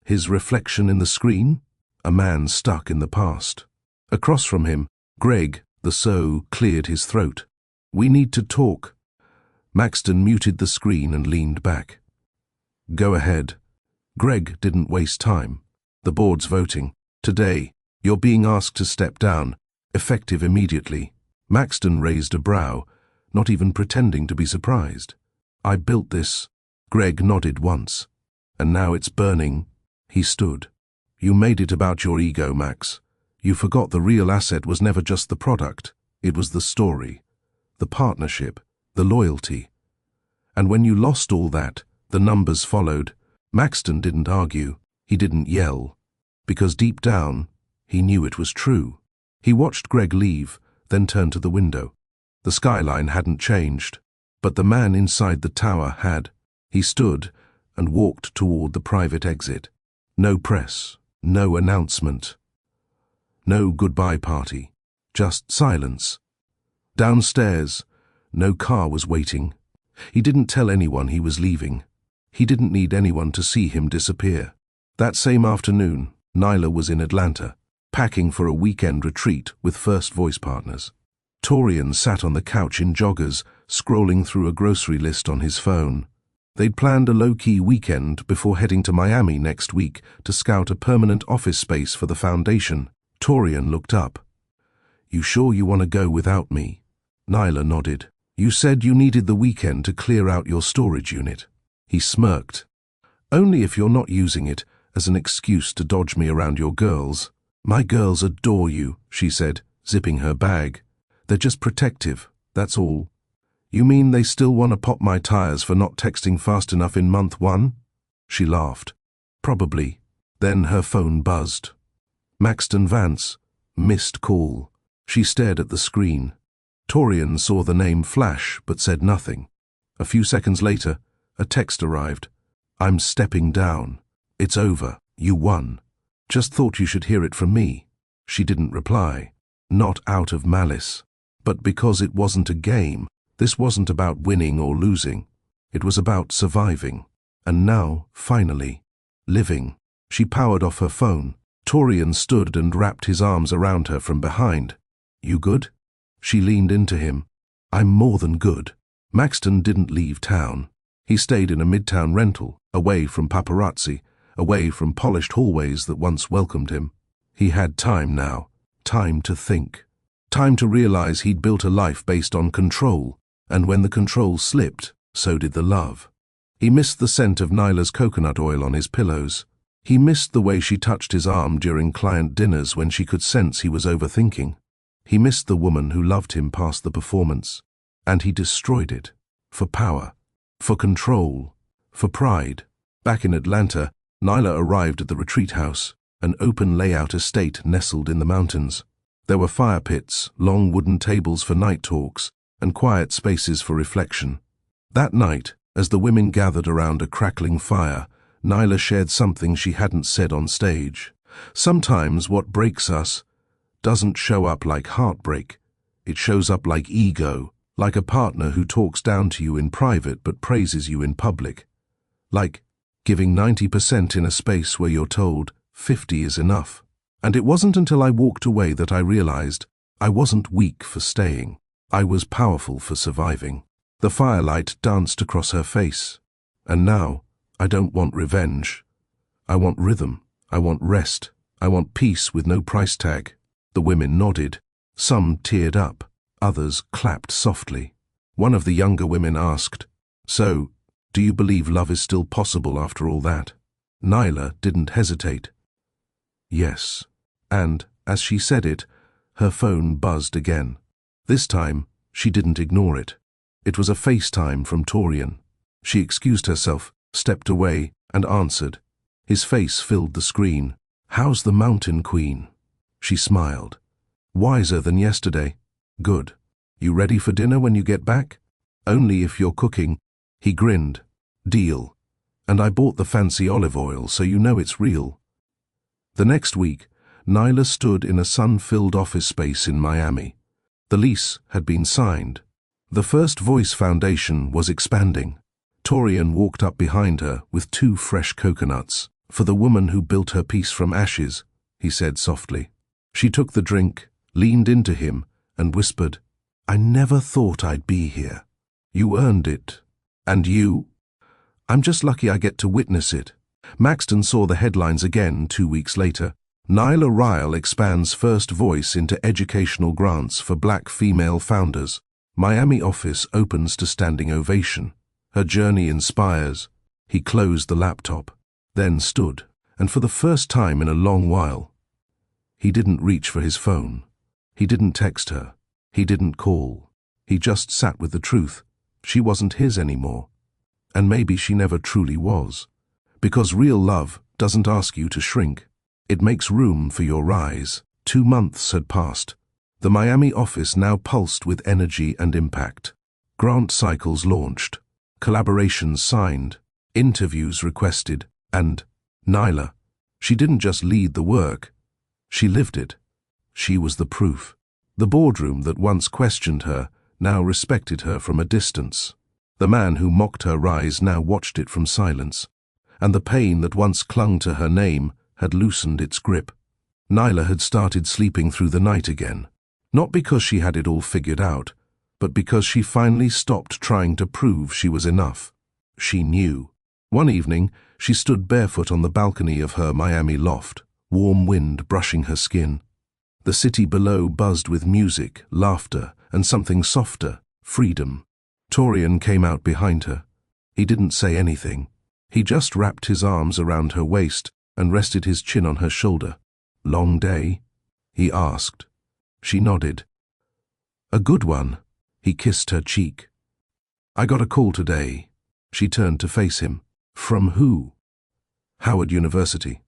His reflection in the screen? A man stuck in the past. Across from him, Greg, the so, cleared his throat. We need to talk. Maxton muted the screen and leaned back. Go ahead. Greg didn't waste time. The board's voting. Today, you're being asked to step down, effective immediately. Maxton raised a brow, not even pretending to be surprised. I built this. Greg nodded once. And now it's burning. He stood. You made it about your ego, Max. You forgot the real asset was never just the product. It was the story, the partnership, the loyalty. And when you lost all that, the numbers followed. Maxton didn't argue. He didn't yell. Because deep down, he knew it was true. He watched Greg leave, then turned to the window. The skyline hadn't changed, but the man inside the tower had. He stood and walked toward the private exit. No press, no announcement, no goodbye party, just silence. Downstairs, no car was waiting. He didn't tell anyone he was leaving. He didn't need anyone to see him disappear. That same afternoon, Nyla was in Atlanta, packing for a weekend retreat with First Voice partners. Torian sat on the couch in joggers, scrolling through a grocery list on his phone. They'd planned a low-key weekend before heading to Miami next week to scout a permanent office space for the foundation. Torian looked up. You sure you want to go without me? Nyla nodded. You said you needed the weekend to clear out your storage unit. He smirked. Only if you're not using it as an excuse to dodge me around your girls. My girls adore you, she said, zipping her bag. They're just protective, that's all. You mean they still want to pop my tires for not texting fast enough in month 1? She laughed. Probably. Then her phone buzzed. Maxton Vance. Missed call. She stared at the screen. Torian saw the name flash but said nothing. A few seconds later, a text arrived. I'm stepping down. It's over. You won. Just thought you should hear it from me. She didn't reply. Not out of malice. But because it wasn't a game. This wasn't about winning or losing. It was about surviving. And now, finally, living. She powered off her phone. Torian stood and wrapped his arms around her from behind. You good? She leaned into him. I'm more than good. Maxton didn't leave town. He stayed in a midtown rental, away from paparazzi, away from polished hallways that once welcomed him. He had time now. Time to think. Time to realize he'd built a life based on control. And when the control slipped, so did the love. He missed the scent of Nyla's coconut oil on his pillows. He missed the way she touched his arm during client dinners when she could sense he was overthinking. He missed the woman who loved him past the performance. And he destroyed it. For power. For control. For pride. Back in Atlanta, Nyla arrived at the retreat house, an open layout estate nestled in the mountains. There were fire pits, long wooden tables for night talks, and quiet spaces for reflection. That night, as the women gathered around a crackling fire, Nyla shared something she hadn't said on stage. Sometimes what breaks us doesn't show up like heartbreak. It shows up like ego, like a partner who talks down to you in private but praises you in public. Like giving 90% in a space where you're told 50 is enough. And it wasn't until I walked away that I realized I wasn't weak for staying. I was powerful for surviving. The firelight danced across her face. And now, I don't want revenge. I want rhythm. I want rest. I want peace with no price tag. The women nodded. Some teared up. Others clapped softly. One of the younger women asked, So, do you believe love is still possible after all that? Nyla didn't hesitate. Yes. And, as she said it, her phone buzzed again. This time, she didn't ignore it. It was a FaceTime from Torian. She excused herself, stepped away, and answered. His face filled the screen. How's the mountain queen? She smiled. Wiser than yesterday. Good. You ready for dinner when you get back? Only if you're cooking. He grinned. Deal. And I bought the fancy olive oil so you know it's real. The next week, Nyla stood in a sun-filled office space in Miami. The lease had been signed. The First Voice Foundation was expanding. Torian walked up behind her with 2 fresh coconuts. For the woman who built her peace from ashes, he said softly. She took the drink, leaned into him, and whispered, I never thought I'd be here. You earned it. And you? I'm just lucky I get to witness it. Maxton saw the headlines again 2 weeks later. Nyla Ryle expands first voice into educational grants for black female founders. Miami office opens to standing ovation. Her journey inspires. He closed the laptop, then stood, and for the first time in a long while, he didn't reach for his phone. He didn't text her. He didn't call. He just sat with the truth. She wasn't his anymore. And maybe she never truly was. Because real love doesn't ask you to shrink. It makes room for your rise. 2 months had passed. The Miami office now pulsed with energy and impact. Grant cycles launched. Collaborations signed. Interviews requested. And Nyla, she didn't just lead the work. She lived it. She was the proof. The boardroom that once questioned her now respected her from a distance. The man who mocked her rise now watched it from silence. And the pain that once clung to her name had loosened its grip. Nyla had started sleeping through the night again. Not because she had it all figured out, but because she finally stopped trying to prove she was enough. She knew. One evening, she stood barefoot on the balcony of her Miami loft, warm wind brushing her skin. The city below buzzed with music, laughter, and something softer, freedom. Torian came out behind her. He didn't say anything. He just wrapped his arms around her waist and rested his chin on her shoulder. "Long day?" he asked. She nodded. "A good one." He kissed her cheek. "I got a call today." She turned to face him. "From who?" "Howard University.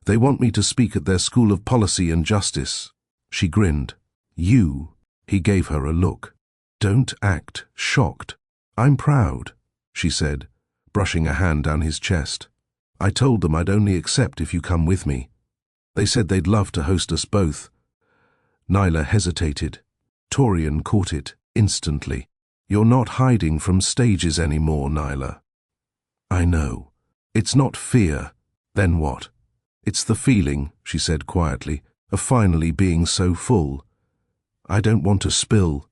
They want me to speak at their School of Policy and Justice." She grinned. "You?" He gave her a look. "Don't act shocked." "I'm proud," she said, brushing a hand down his chest. "I told them I'd only accept if you come with me. They said they'd love to host us both." Nyla hesitated. Torian caught it instantly. "You're not hiding from stages anymore, Nyla." "I know. It's not fear." "Then what?" "It's the feeling," she said quietly, "of finally being so full. I don't want to spill."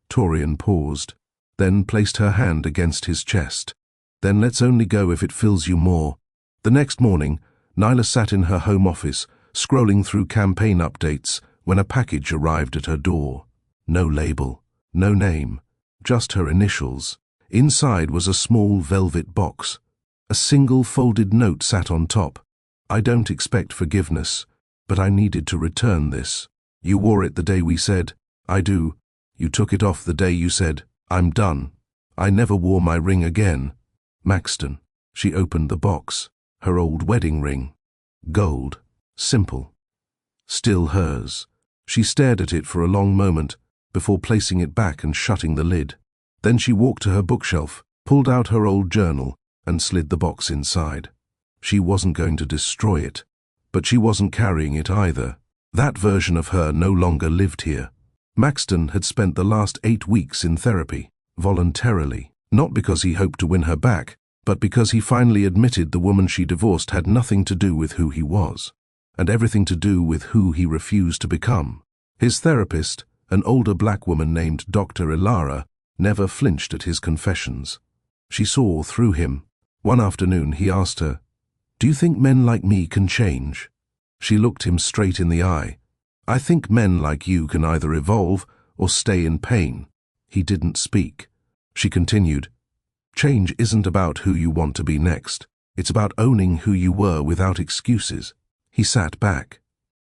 Torian paused, then placed her hand against his chest. "Then let's only go if it fills you more." The next morning, Nyla sat in her home office, scrolling through campaign updates, when a package arrived at her door. No label, no name, just her initials. Inside was a small velvet box. A single folded note sat on top. "I don't expect forgiveness, but I needed to return this. You wore it the day we said, 'I do.' You took it off the day you said, 'I'm done.' I never wore my ring again. Maxton." She opened the box. Her old wedding ring. Gold. Simple. Still hers. She stared at it for a long moment, before placing it back and shutting the lid. Then she walked to her bookshelf, pulled out her old journal, and slid the box inside. She wasn't going to destroy it, but she wasn't carrying it either. That version of her no longer lived here. Maxton had spent the last 8 weeks in therapy, voluntarily, not because he hoped to win her back, but because he finally admitted the woman she divorced had nothing to do with who he was, and everything to do with who he refused to become. His therapist, an older black woman named Dr. Ilara, never flinched at his confessions. She saw through him. One afternoon he asked her, "Do you think men like me can change?" She looked him straight in the eye. "I think men like you can either evolve or stay in pain." He didn't speak. She continued, "Change isn't about who you want to be next. It's about owning who you were without excuses." He sat back.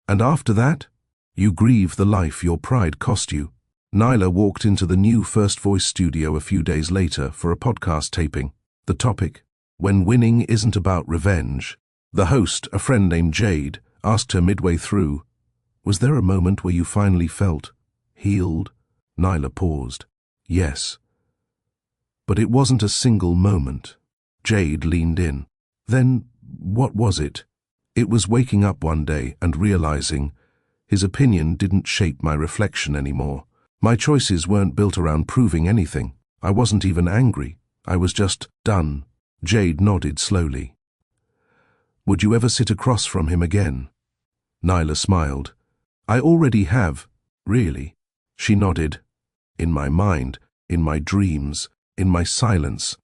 "And after that? You grieve the life your pride cost you." Nyla walked into the new First Voice studio a few days later for a podcast taping. The topic, "When Winning Isn't About Revenge." The host, a friend named Jade, asked her midway through, "Was there a moment where you finally felt healed?" Nyla paused. "Yes." But it wasn't a single moment. Jade leaned in. "Then what was it?" "It was waking up one day and realizing his opinion didn't shape my reflection anymore. My choices weren't built around proving anything. I wasn't even angry. I was just done." Jade nodded slowly. "Would you ever sit across from him again?" Nyla smiled. "I already have, really." She nodded. "In my mind, in my dreams, in my silence.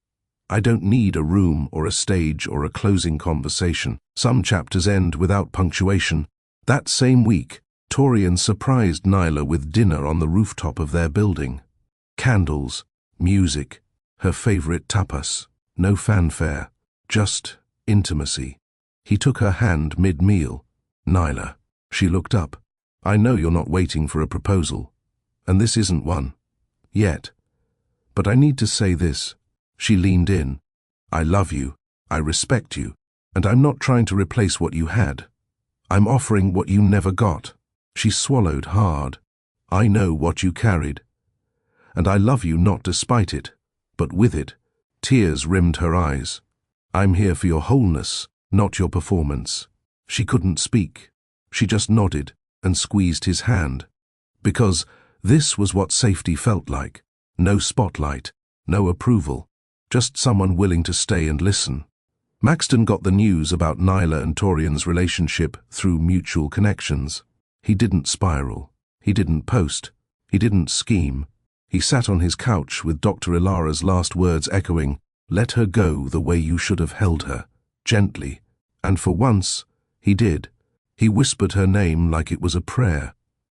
I don't need a room or a stage or a closing conversation. Some chapters end without punctuation. That same week, Torian surprised Nyla with dinner on the rooftop of their building. Candles, music, her favorite tapas. No fanfare, just intimacy. He took her hand mid-meal. Nyla. She looked up. I know you're not waiting for a proposal, and this isn't one. Yet. But I need to say this. She leaned in. I love you, I respect you, and I'm not trying to replace what you had. I'm offering what you never got. She swallowed hard. I know what you carried. And I love you not despite it, but with it. Tears rimmed her eyes. I'm here for your wholeness, not your performance. She couldn't speak. She just nodded and squeezed his hand. Because this was what safety felt like. No spotlight, no approval, just someone willing to stay and listen. Maxton got the news about Nyla and Torian's relationship through mutual connections. He didn't spiral. He didn't post. He didn't scheme. He sat on his couch with Dr. Ilara's last words echoing, "Let her go the way you should have held her, gently." And for once, he did. He whispered her name like it was a prayer,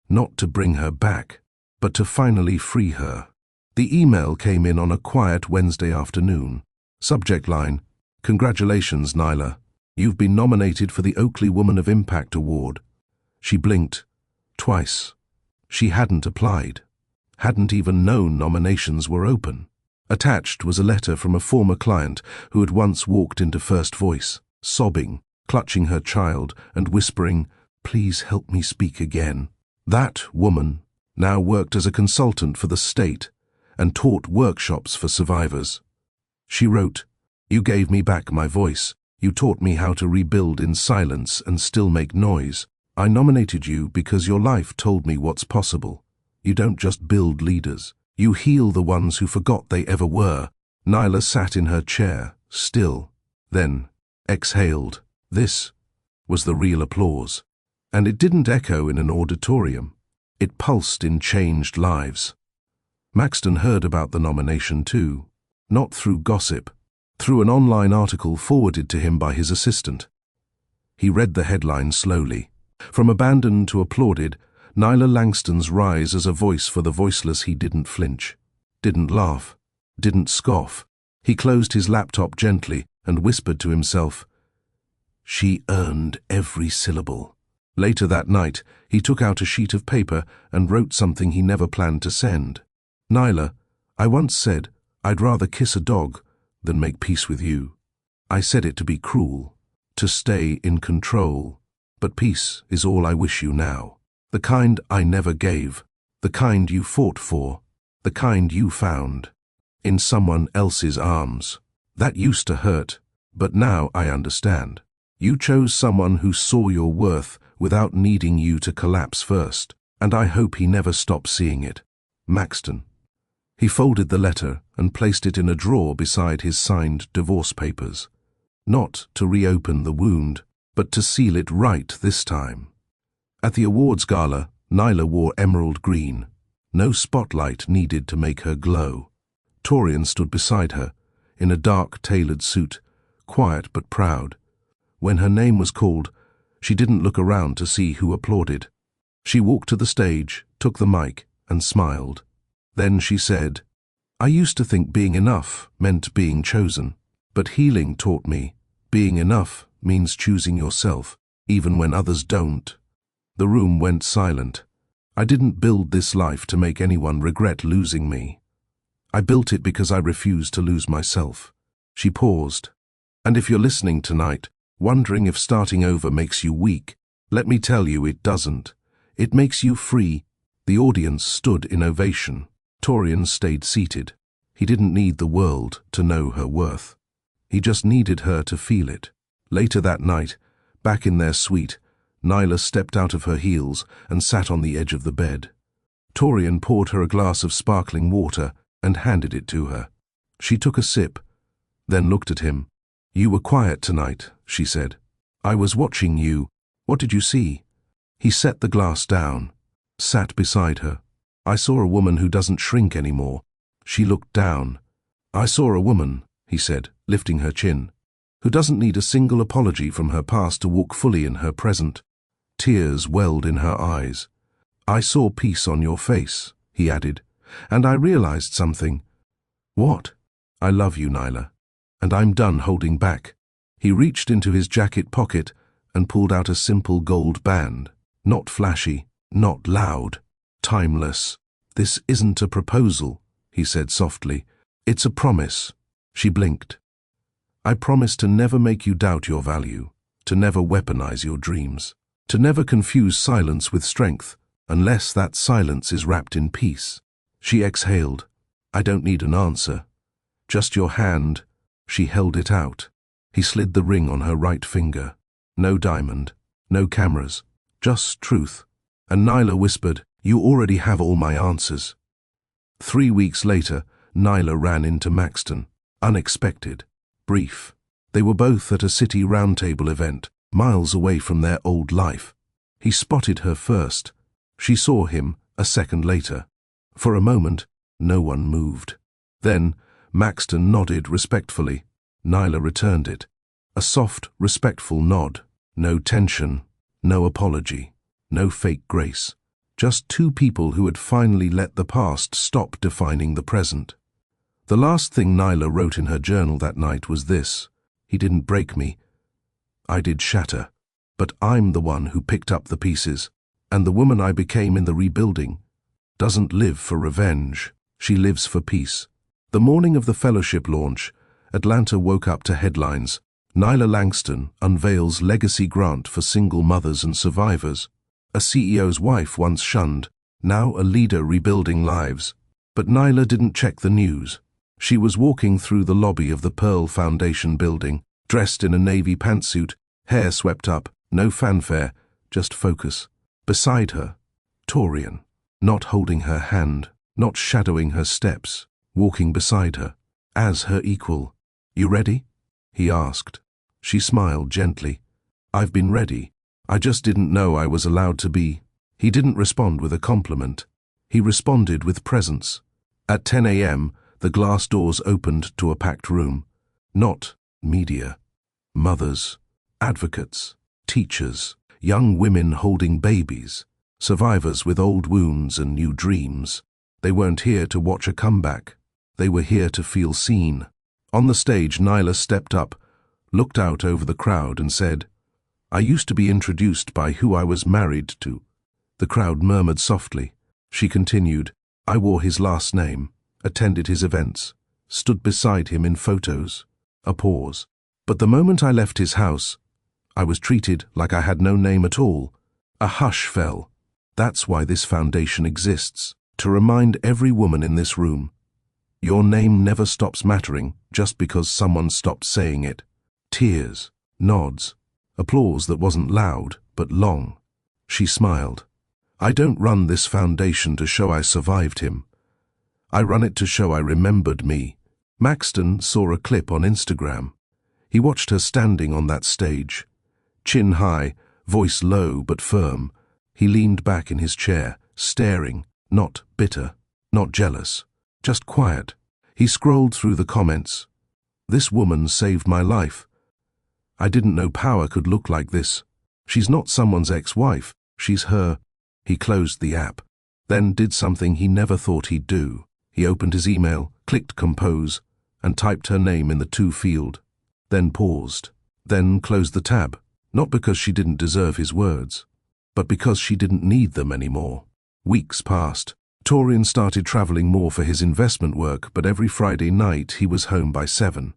not to bring her back, but to finally free her. The email came in on a quiet Wednesday afternoon. Subject line, "Congratulations, Nyla. You've been nominated for the Oakley Woman of Impact Award." She blinked. Twice. She hadn't applied. Hadn't even known nominations were open. Attached was a letter from a former client who had once walked into First Voice, sobbing, clutching her child and whispering, "Please help me speak again." That woman now worked as a consultant for the state and taught workshops for survivors. She wrote, "You gave me back my voice. You taught me how to rebuild in silence and still make noise. I nominated you because your life told me what's possible. You don't just build leaders. You heal the ones who forgot they ever were." Nyla sat in her chair, still, then exhaled. This was the real applause. And it didn't echo in an auditorium. It pulsed in changed lives. Maxton heard about the nomination too, not through gossip, through an online article forwarded to him by his assistant. He read the headline slowly. From abandoned to applauded, Nyla Langston's rise as a voice for the voiceless. He didn't flinch, didn't laugh, didn't scoff. He closed his laptop gently and whispered to himself, "She earned every syllable." Later that night, he took out a sheet of paper and wrote something he never planned to send. "Nyla, I once said I'd rather kiss a dog than make peace with you. I said it to be cruel, to stay in control. But peace is all I wish you now. The kind I never gave, the kind you fought for, the kind you found in someone else's arms. That used to hurt, but now I understand. You chose someone who saw your worth without needing you to collapse first, and I hope he never stops seeing it. Maxton." He folded the letter and placed it in a drawer beside his signed divorce papers. Not to reopen the wound, but to seal it right this time. At the awards gala, Nyla wore emerald green. No spotlight needed to make her glow. Torian stood beside her, in a dark tailored suit, quiet but proud. When her name was called, she didn't look around to see who applauded. She walked to the stage, took the mic, and smiled. Then she said, "I used to think being enough meant being chosen, but healing taught me being enough means choosing yourself, even when others don't." The room went silent. I didn't build this life to make anyone regret losing me. I built it because I refused to lose myself. She paused. And if you're listening tonight, wondering if starting over makes you weak, let me tell you it doesn't. It makes you free. The audience stood in ovation. Torian stayed seated. He didn't need the world to know her worth. He just needed her to feel it. Later that night, back in their suite, Nyla stepped out of her heels and sat on the edge of the bed. Torian poured her a glass of sparkling water and handed it to her. She took a sip, then looked at him. "You were quiet tonight," she said. "I was watching you. What did you see?" He set the glass down, sat beside her. "I saw a woman who doesn't shrink anymore." She looked down. I saw a woman, he said, lifting her chin, who doesn't need a single apology from her past to walk fully in her present. Tears welled in her eyes. I saw peace on your face, he added, and I realized something. What? I love you, Nyla, and I'm done holding back. He reached into his jacket pocket and pulled out a simple gold band. Not flashy, not loud, timeless. This isn't a proposal, he said softly. It's a promise. She blinked. I promise to never make you doubt your value, to never weaponize your dreams, to never confuse silence with strength, unless that silence is wrapped in peace. She exhaled. I don't need an answer. Just your hand. She held it out. He slid the ring on her right finger. No diamond, no cameras, just truth. And Nyla whispered, you already have all my answers. 3 weeks later, Nyla ran into Maxton. Unexpected. Brief. They were both at a city roundtable event, miles away from their old life. He spotted her first. She saw him a second later. For a moment, no one moved. Then, Maxton nodded respectfully. Nyla returned it. A soft, respectful nod. No tension, no apology, no fake grace. Just two people who had finally let the past stop defining the present. The last thing Nyla wrote in her journal that night was this: he didn't break me. I did shatter. But I'm the one who picked up the pieces. And the woman I became in the rebuilding doesn't live for revenge. She lives for peace. The morning of the fellowship launch, Atlanta woke up to headlines. Nyla Langston unveils legacy grant for single mothers and survivors. A CEO's wife once shunned, now a leader rebuilding lives. But Nyla didn't check the news. She was walking through the lobby of the Pearl Foundation building, dressed in a navy pantsuit, hair swept up, no fanfare, just focus. Beside her, Torian, not holding her hand, not shadowing her steps, walking beside her, as her equal. You ready? He asked. She smiled gently. I've been ready. I just didn't know I was allowed to be. He didn't respond with a compliment. He responded with presence. At 10 a.m., the glass doors opened to a packed room. Not media. Mothers, advocates, teachers, young women holding babies, survivors with old wounds and new dreams. They weren't here to watch a comeback. They were here to feel seen. On the stage, Nyla stepped up, looked out over the crowd and said, I used to be introduced by who I was married to. The crowd murmured softly. She continued, I wore his last name, attended his events, stood beside him in photos. A pause. But the moment I left his house, I was treated like I had no name at all. A hush fell. That's why this foundation exists, to remind every woman in this room. Your name never stops mattering just because someone stopped saying it. Tears, nods, applause that wasn't loud but long. She smiled. I don't run this foundation to show I survived him. I run it to show I remembered me. Maxton saw a clip on Instagram. He watched her standing on that stage. Chin high, voice low but firm. He leaned back in his chair, staring, not bitter, not jealous, just quiet. He scrolled through the comments. This woman saved my life. I didn't know power could look like this. She's not someone's ex-wife, she's her. He closed the app, then did something he never thought he'd do. He opened his email, clicked compose, and typed her name in the to field. Then paused, then closed the tab, not because she didn't deserve his words, but because she didn't need them anymore. Weeks passed. Torian started traveling more for his investment work, but every Friday night he was home by 7.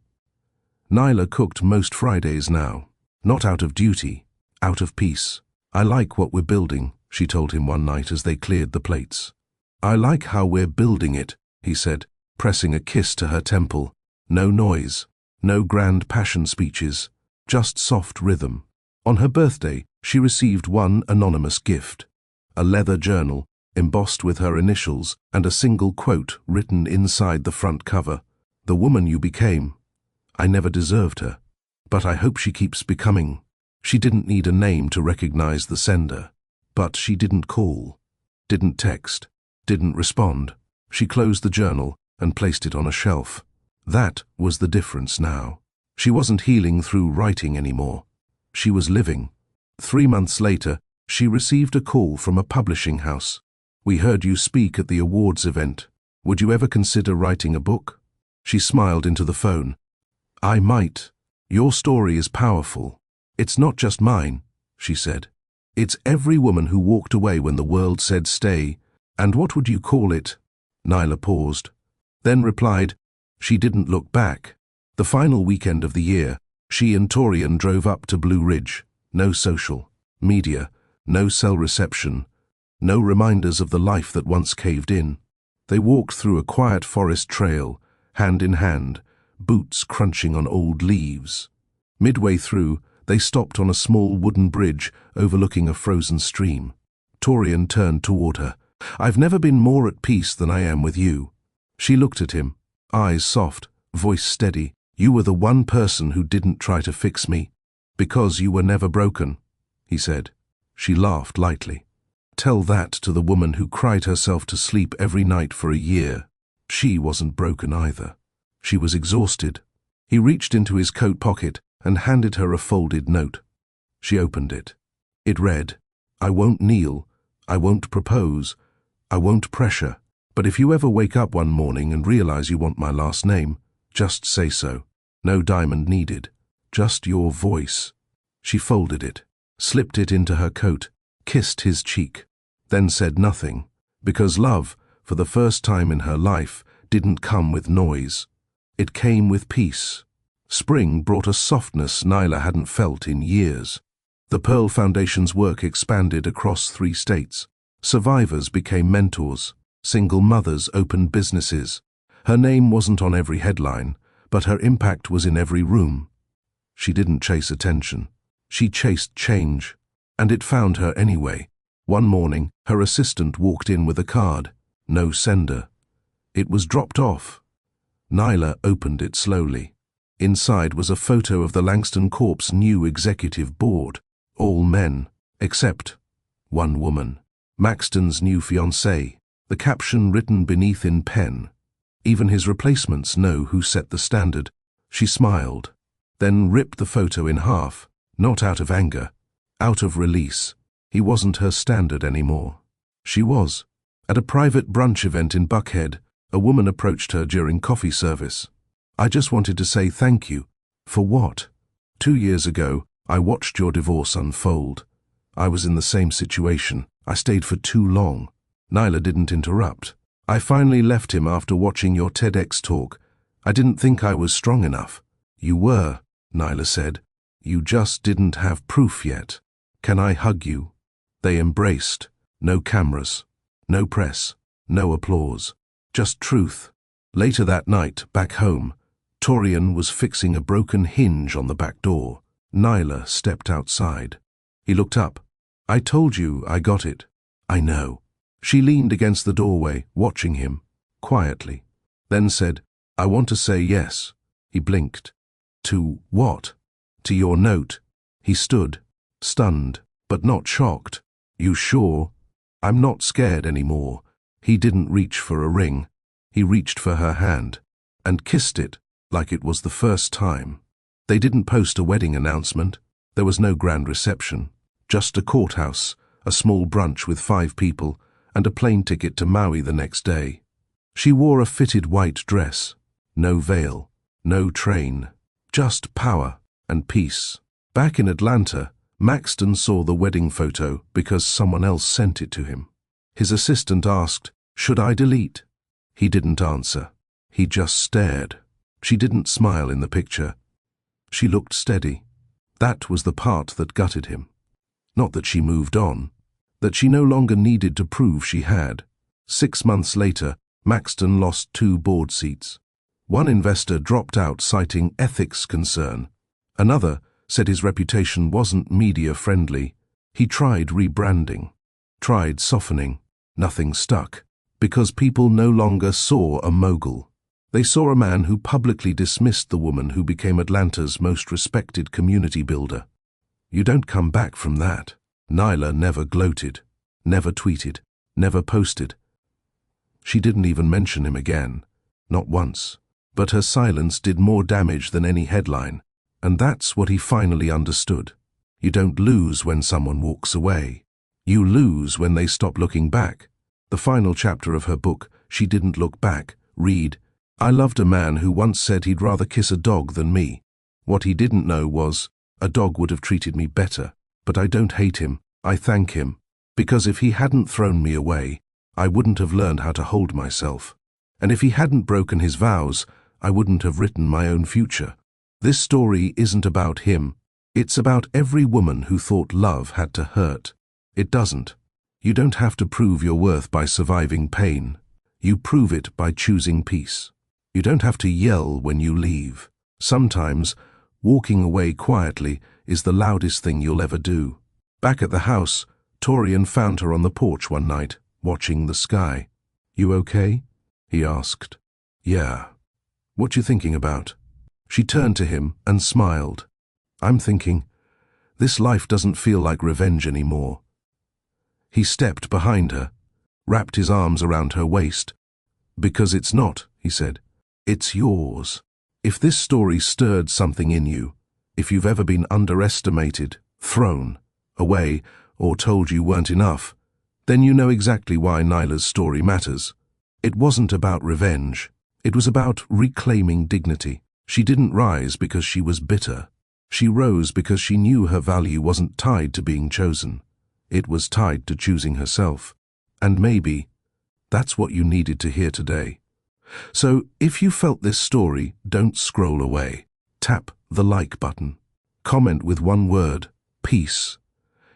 Nyla cooked most Fridays now, not out of duty, out of peace. I like what we're building, she told him one night as they cleared the plates. I like how we're building it, he said, pressing a kiss to her temple. No noise, no grand passion speeches, just soft rhythm. On her birthday, she received one anonymous gift, a leather journal embossed with her initials and a single quote written inside the front cover. The woman you became. I never deserved her, but I hope she keeps becoming. She didn't need a name to recognize the sender, but she didn't call, didn't text, didn't respond. She closed the journal and placed it on a shelf. That was the difference now. She wasn't healing through writing anymore. She was living. 3 months later, she received a call from a publishing house. "We heard you speak at the awards event. Would you ever consider writing a book?" She smiled into the phone. "I might. Your story is powerful. It's not just mine," she said. "It's every woman who walked away when the world said stay. And what would you call it?" Nyla paused, then replied. She didn't look back. The final weekend of the year, she and Torian drove up to Blue Ridge. No social media, no cell reception, no reminders of the life that once caved in. They walked through a quiet forest trail, hand in hand, boots crunching on old leaves. Midway through, they stopped on a small wooden bridge overlooking a frozen stream. Torian turned toward her. "I've never been more at peace than I am with you." She looked at him, eyes soft, voice steady. "You were the one person who didn't try to fix me. Because you were never broken," he said. She laughed lightly. Tell that to the woman who cried herself to sleep every night for a year. She wasn't broken either. She was exhausted. He reached into his coat pocket and handed her a folded note. She opened it. It read, "I won't kneel, I won't propose, I won't pressure, but if you ever wake up one morning and realize you want my last name, just say so. No diamond needed. Just your voice." She folded it, slipped it into her coat, kissed his cheek, then said nothing, because love, for the first time in her life, didn't come with noise. It came with peace. Spring brought a softness Nyla hadn't felt in years. The Pearl Foundation's work expanded across 3 states. Survivors became mentors. Single mothers opened businesses. Her name wasn't on every headline, but her impact was in every room. She didn't chase attention. She chased change. And it found her anyway. One morning, her assistant walked in with a card. No sender. It was dropped off. Nyla opened it slowly. Inside was a photo of the Langston Corp's new executive board. All men, except one woman. Maxton's new fiancée. The caption written beneath in pen. "Even his replacements know who set the standard." She smiled, then ripped the photo in half, not out of anger, out of release. He wasn't her standard anymore. She was. At a private brunch event in Buckhead, a woman approached her during coffee service. "I just wanted to say thank you." "For what?" 2 years ago, I watched your divorce unfold. I was in the same situation. I stayed for too long." Nyla didn't interrupt. "I finally left him after watching your TEDx talk. I didn't think I was strong enough." "You were," Nyla said. "You just didn't have proof yet. Can I hug you?" They embraced. No cameras, no press, no applause. Just truth. Later that night, back home, Torian was fixing a broken hinge on the back door. Nyla stepped outside. He looked up. "I told you I got it." "I know." She leaned against the doorway, watching him, quietly, then said, "I want to say yes." He blinked. "To what?" "To your note." He stood, stunned, but not shocked. "You sure?" "I'm not scared anymore." He didn't reach for a ring. He reached for her hand, and kissed it like it was the first time. They didn't post a wedding announcement. There was no grand reception. Just a courthouse, a small brunch with 5 people, and a plane ticket to Maui the next day. She wore a fitted white dress. No veil, no train. Just power and peace. Back in Atlanta, Maxton saw the wedding photo because someone else sent it to him. His assistant asked, "Should I delete?" He didn't answer. He just stared. She didn't smile in the picture. She looked steady. That was the part that gutted him. Not that she moved on, that she no longer needed to prove she had. 6 months later, Maxton lost 2 board seats. One investor dropped out citing ethics concern. Another said his reputation wasn't media-friendly. He tried rebranding, tried softening. Nothing stuck, because people no longer saw a mogul. They saw a man who publicly dismissed the woman who became Atlanta's most respected community builder. You don't come back from that. Nyla never gloated, never tweeted, never posted. She didn't even mention him again, not once. But her silence did more damage than any headline, and that's what he finally understood. You don't lose when someone walks away. You lose when they stop looking back. The final chapter of her book, She Didn't Look Back, read, I loved a man who once said he'd rather kiss a dog than me. What he didn't know was, a dog would have treated me better. But I don't hate him, I thank him. Because if he hadn't thrown me away, I wouldn't have learned how to hold myself. And if he hadn't broken his vows, I wouldn't have written my own future. This story isn't about him. It's about every woman who thought love had to hurt. It doesn't. You don't have to prove your worth by surviving pain. You prove it by choosing peace. You don't have to yell when you leave. Sometimes, walking away quietly is the loudest thing you'll ever do. Back at the house, Torian found her on the porch one night, watching the sky. You okay? He asked. Yeah. What you thinking about? She turned to him and smiled. I'm thinking, this life doesn't feel like revenge anymore. He stepped behind her, wrapped his arms around her waist. Because it's not, he said. It's yours. If this story stirred something in you, if you've ever been underestimated, thrown away, or told you weren't enough, then you know exactly why Nyla's story matters. It wasn't about revenge. It was about reclaiming dignity. She didn't rise because she was bitter. She rose because she knew her value wasn't tied to being chosen. It was tied to choosing herself. And maybe that's what you needed to hear today. So if you felt this story, don't scroll away. Tap the like button. Comment with one word, peace,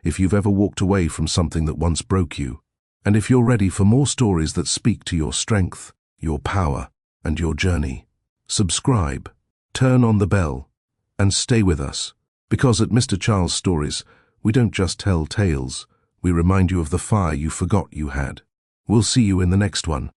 if you've ever walked away from something that once broke you. And if you're ready for more stories that speak to your strength, your power, and your journey, subscribe, turn on the bell, and stay with us. Because at Mr. Charles Stories, we don't just tell tales, we remind you of the fire you forgot you had. We'll see you in the next one.